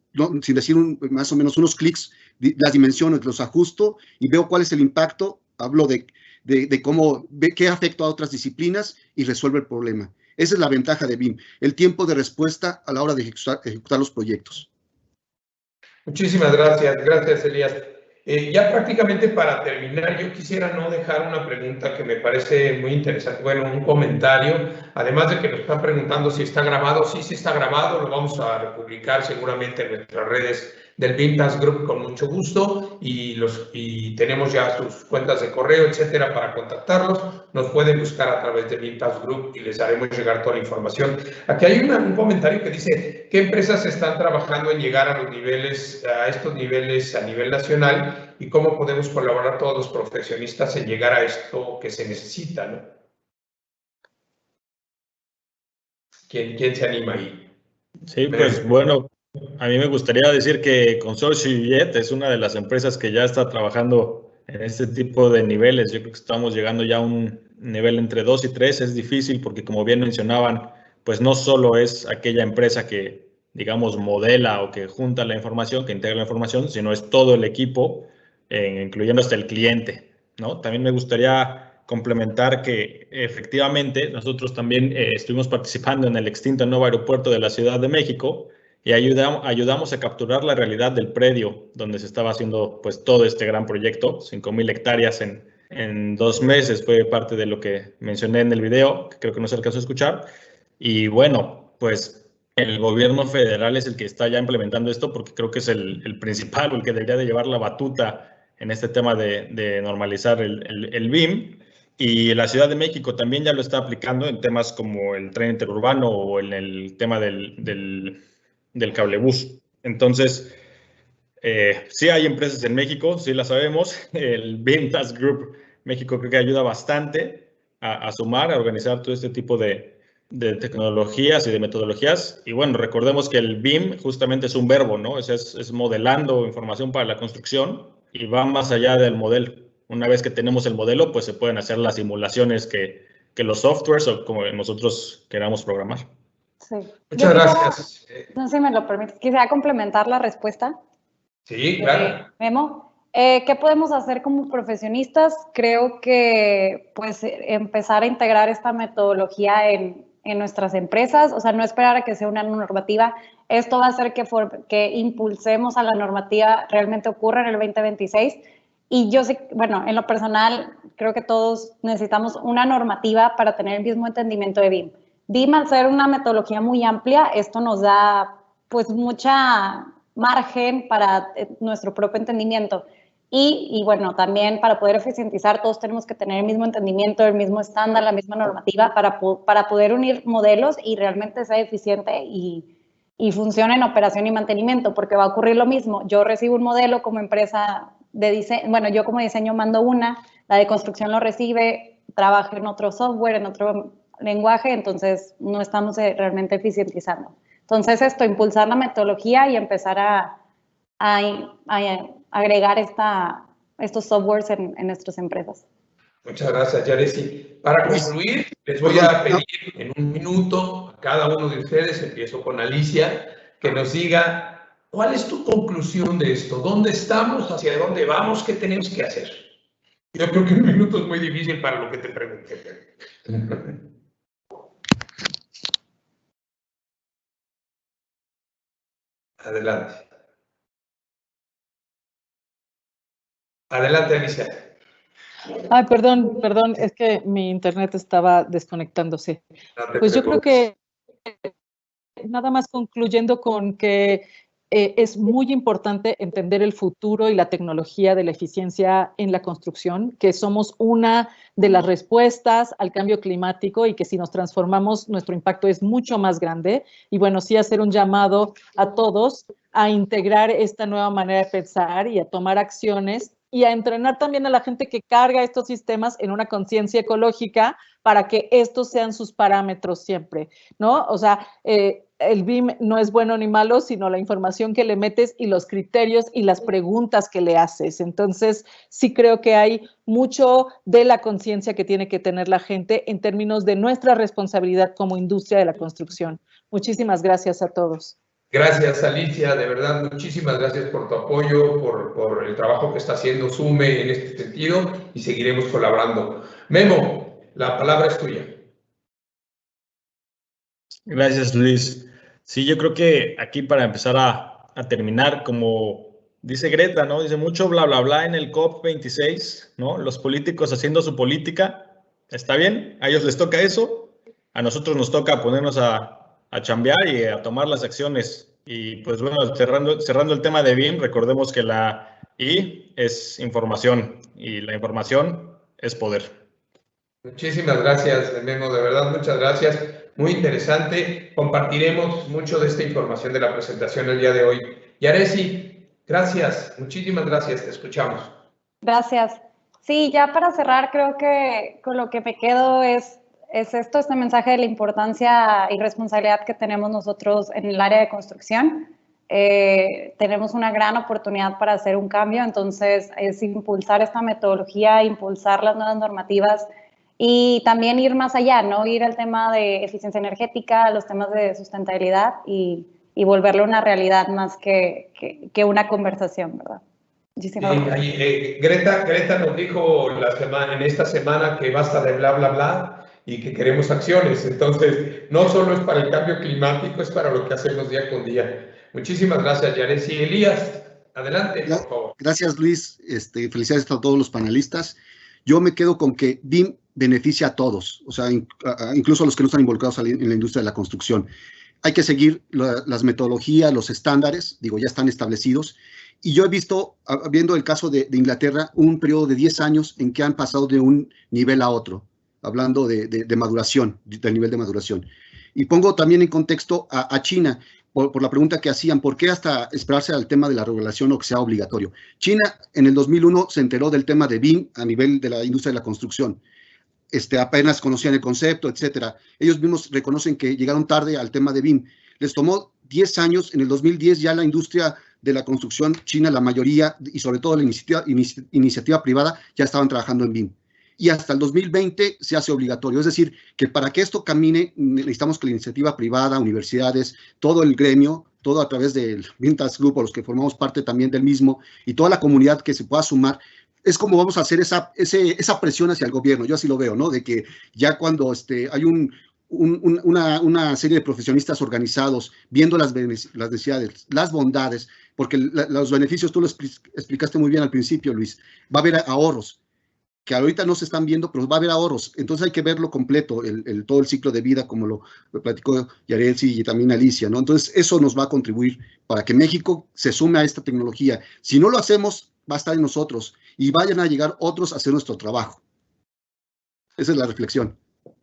sin decir más o menos unos clics, las dimensiones, los ajusto y veo cuál es el impacto, hablo de cómo, qué afecta a otras disciplinas y resuelve el problema. Esa es la ventaja de BIM, el tiempo de respuesta a la hora de ejecutar los proyectos. Muchísimas gracias, gracias, Elías. Ya prácticamente para terminar, yo quisiera no dejar una pregunta que me parece muy interesante, bueno, un comentario, además de que nos están preguntando si está grabado. Sí, sí está grabado, lo vamos a republicar seguramente en nuestras redes del Vintage Group con mucho gusto y tenemos ya sus cuentas de correo, etcétera, para contactarlos. Nos pueden buscar a través de Vintage Group y les haremos llegar toda la información. Aquí hay un comentario que dice, ¿qué empresas están trabajando en llegar a estos niveles a nivel nacional y cómo podemos colaborar todos los profesionistas en llegar a esto que se necesita, ¿no? ¿Quién se anima ahí? Sí, pues bueno, a mí me gustaría decir que Consorcio Jet es una de las empresas que ya está trabajando en este tipo de niveles. Yo creo que estamos llegando ya a un nivel entre 2 y 3. Es difícil porque, como bien mencionaban, pues no solo es aquella empresa que, digamos, modela o que junta la información, que integra la información, sino es todo el equipo, incluyendo hasta el cliente, ¿no? También me gustaría complementar que efectivamente nosotros también estuvimos participando en el extinto nuevo aeropuerto de la Ciudad de México y ayudamos a capturar la realidad del predio donde se estaba haciendo pues todo este gran proyecto, 5,000 hectáreas en 2 meses, fue parte de lo que mencioné en el video, que creo que no se alcanzó a escuchar. Y bueno, pues el gobierno federal es el que está ya implementando esto porque creo que es el principal o el que debería de llevar la batuta en este tema de normalizar el BIM. Y la Ciudad de México también ya lo está aplicando en temas como el tren interurbano o en el tema del cablebús. Entonces, sí hay empresas en México, sí las sabemos. El Vintage Group México creo que ayuda bastante a sumar, a organizar todo este tipo de tecnologías y de metodologías. Y bueno, recordemos que el BIM justamente es un verbo, ¿no? Es modelando información para la construcción y va más allá del modelo. Una vez que tenemos el modelo, pues se pueden hacer las simulaciones que los softwares o como nosotros queramos programar. Sí. Muchas gracias. No sé si me lo permites. Quisiera complementar la respuesta. Sí, claro. Memo, ¿qué podemos hacer como profesionistas? Creo que pues empezar a integrar esta metodología en nuestras empresas, o sea, no esperar a que sea una normativa. Esto va a hacer que impulsemos a la normativa realmente ocurra en el 2026. Y yo sé, bueno, en lo personal, creo que todos necesitamos una normativa para tener el mismo entendimiento de BIM. BIM, al ser una metodología muy amplia, esto nos da pues mucha margen para nuestro propio entendimiento. Y bueno, también para poder eficientizar, todos tenemos que tener el mismo entendimiento, el mismo estándar, la misma normativa para poder unir modelos y realmente sea eficiente y funcione en operación y mantenimiento, porque va a ocurrir lo mismo. Yo recibo un modelo como empresa de diseño, bueno, yo como diseño mando la de construcción lo recibe, trabaja en otro software, en otro lenguaje, entonces no estamos realmente eficientizando. Entonces impulsar la metodología y empezar a agregar estos softwares en nuestras empresas. Muchas gracias, Yaresi. Para concluir, les voy a pedir en un minuto a cada uno de ustedes, empiezo con Alicia, que nos diga cuál es tu conclusión de esto, dónde estamos, hacia dónde vamos, qué tenemos que hacer. Yo creo que un minuto es muy difícil para lo que te pregunté. Adelante. Adelante, Alicia. Ay, perdón, es que mi internet estaba desconectándose. Pues yo creo que nada más concluyendo con que es muy importante entender el futuro y la tecnología de la eficiencia en la construcción, que somos una de las respuestas al cambio climático y que si nos transformamos, nuestro impacto es mucho más grande. Y bueno, sí hacer un llamado a todos a integrar esta nueva manera de pensar y a tomar acciones y a entrenar también a la gente que carga estos sistemas en una conciencia ecológica para que estos sean sus parámetros siempre, ¿no? O sea, el BIM no es bueno ni malo, sino la información que le metes y los criterios y las preguntas que le haces. Entonces, sí creo que hay mucho de la conciencia que tiene que tener la gente en términos de nuestra responsabilidad como industria de la construcción. Muchísimas gracias a todos. Gracias, Alicia, de verdad, muchísimas gracias por tu apoyo, por el trabajo que está haciendo SUME en este sentido y seguiremos colaborando. Memo, la palabra es tuya. Gracias, Luis. Sí, yo creo que aquí para empezar a terminar, como dice Greta, ¿no? Dice mucho bla, bla, bla en el COP26, ¿no? Los políticos haciendo su política, está bien, a ellos les toca eso, a nosotros nos toca ponernos a chambear y a tomar las acciones. Y pues bueno, cerrando el tema de BIM, recordemos que la I es información y la información es poder. Muchísimas gracias, Memo, de verdad, muchas gracias. Muy interesante. Compartiremos mucho de esta información de la presentación el día de hoy. Yaresi, gracias, muchísimas gracias, te escuchamos. Gracias. Sí, ya para cerrar, creo que con lo que me quedo es este mensaje de la importancia y responsabilidad que tenemos nosotros en el área de construcción. Tenemos una gran oportunidad para hacer un cambio, entonces es impulsar esta metodología, impulsar las nuevas normativas y también ir más allá, ¿no? Ir al tema de eficiencia energética, los temas de sustentabilidad y volverlo una realidad más que una conversación, ¿verdad? Greta nos dijo en esta semana que basta de bla, bla, bla y que queremos acciones. Entonces, no solo es para el cambio climático, es para lo que hacemos día con día. Muchísimas gracias, Yaresi. Elías, adelante, por favor. Gracias, Luis. Felicidades a todos los panelistas. Yo me quedo con que BIM beneficia a todos, o sea, incluso a los que no están involucrados en la industria de la construcción. Hay que seguir las metodologías, los estándares, digo, ya están establecidos. Y yo he visto, viendo el caso de Inglaterra, un periodo de 10 años en que han pasado de un nivel a otro, hablando de maduración, del nivel de maduración. Y pongo también en contexto a China, por la pregunta que hacían, ¿por qué hasta esperarse al tema de la regulación o que sea obligatorio? China en el 2001 se enteró del tema de BIM a nivel de la industria de la construcción. Apenas conocían el concepto, etcétera. Ellos mismos reconocen que llegaron tarde al tema de BIM. Les tomó 10 años, en el 2010 ya la industria de la construcción china, la mayoría, y sobre todo la iniciativa privada, ya estaban trabajando en BIM. y hasta el 2020 se hace obligatorio. Es decir, que para que esto camine necesitamos que la iniciativa privada, universidades, todo el gremio, todo a través del Vintage Group, o los que formamos parte también del mismo, y toda la comunidad que se pueda sumar, es como vamos a hacer esa presión hacia el gobierno. Yo así lo veo, ¿no? De que ya cuando hay una serie de profesionistas organizados viendo las necesidades, las bondades, porque los beneficios, tú lo explicaste muy bien al principio, Luis, va a haber ahorros, que ahorita no se están viendo, pero va a haber ahorros. Entonces hay que verlo completo, todo el ciclo de vida, como lo platicó Yaretsi y también Alicia, ¿no? Entonces eso nos va a contribuir para que México se sume a esta tecnología. Si no lo hacemos, va a estar en nosotros y vayan a llegar otros a hacer nuestro trabajo. Esa es la reflexión.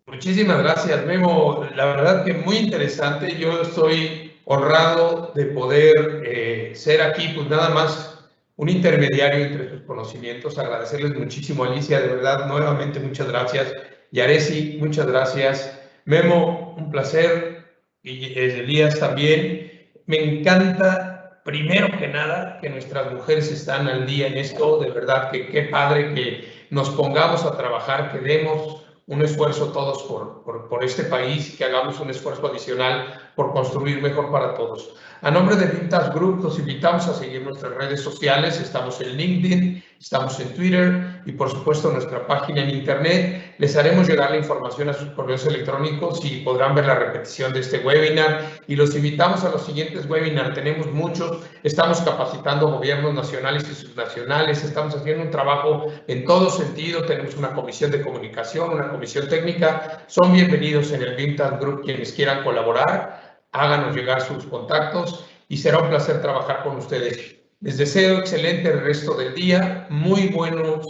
Muchísimas gracias, Memo. La verdad que muy interesante. Yo estoy honrado de poder ser aquí, pues nada más un intermediario entre sus conocimientos. Agradecerles muchísimo, Alicia, de verdad, nuevamente muchas gracias. Yaretsi, muchas gracias. Memo, un placer. Y Elías también. Me encanta, primero que nada, que nuestras mujeres están al día en esto. De verdad que qué padre que nos pongamos a trabajar, que demos un esfuerzo todos por este país y que hagamos un esfuerzo adicional por construir mejor para todos. A nombre de Vintage Group, los invitamos a seguir nuestras redes sociales. Estamos en LinkedIn, estamos en Twitter y, por supuesto, nuestra página en Internet. Les haremos llegar la información a sus correos electrónicos y podrán ver la repetición de este webinar. Y los invitamos a los siguientes webinars. Tenemos muchos. Estamos capacitando gobiernos nacionales y subnacionales. Estamos haciendo un trabajo en todo sentido. Tenemos una comisión de comunicación, una comisión técnica. Son bienvenidos en el Vintage Group quienes quieran colaborar. Háganos llegar sus contactos y será un placer trabajar con ustedes. Les deseo excelente el resto del día, muy buenas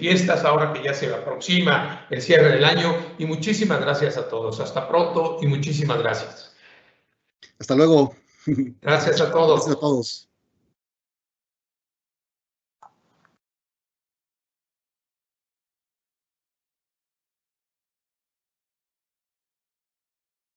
fiestas ahora que ya se aproxima el cierre del año y muchísimas gracias a todos. Hasta pronto y muchísimas gracias. Hasta luego. Gracias a todos. Gracias a todos.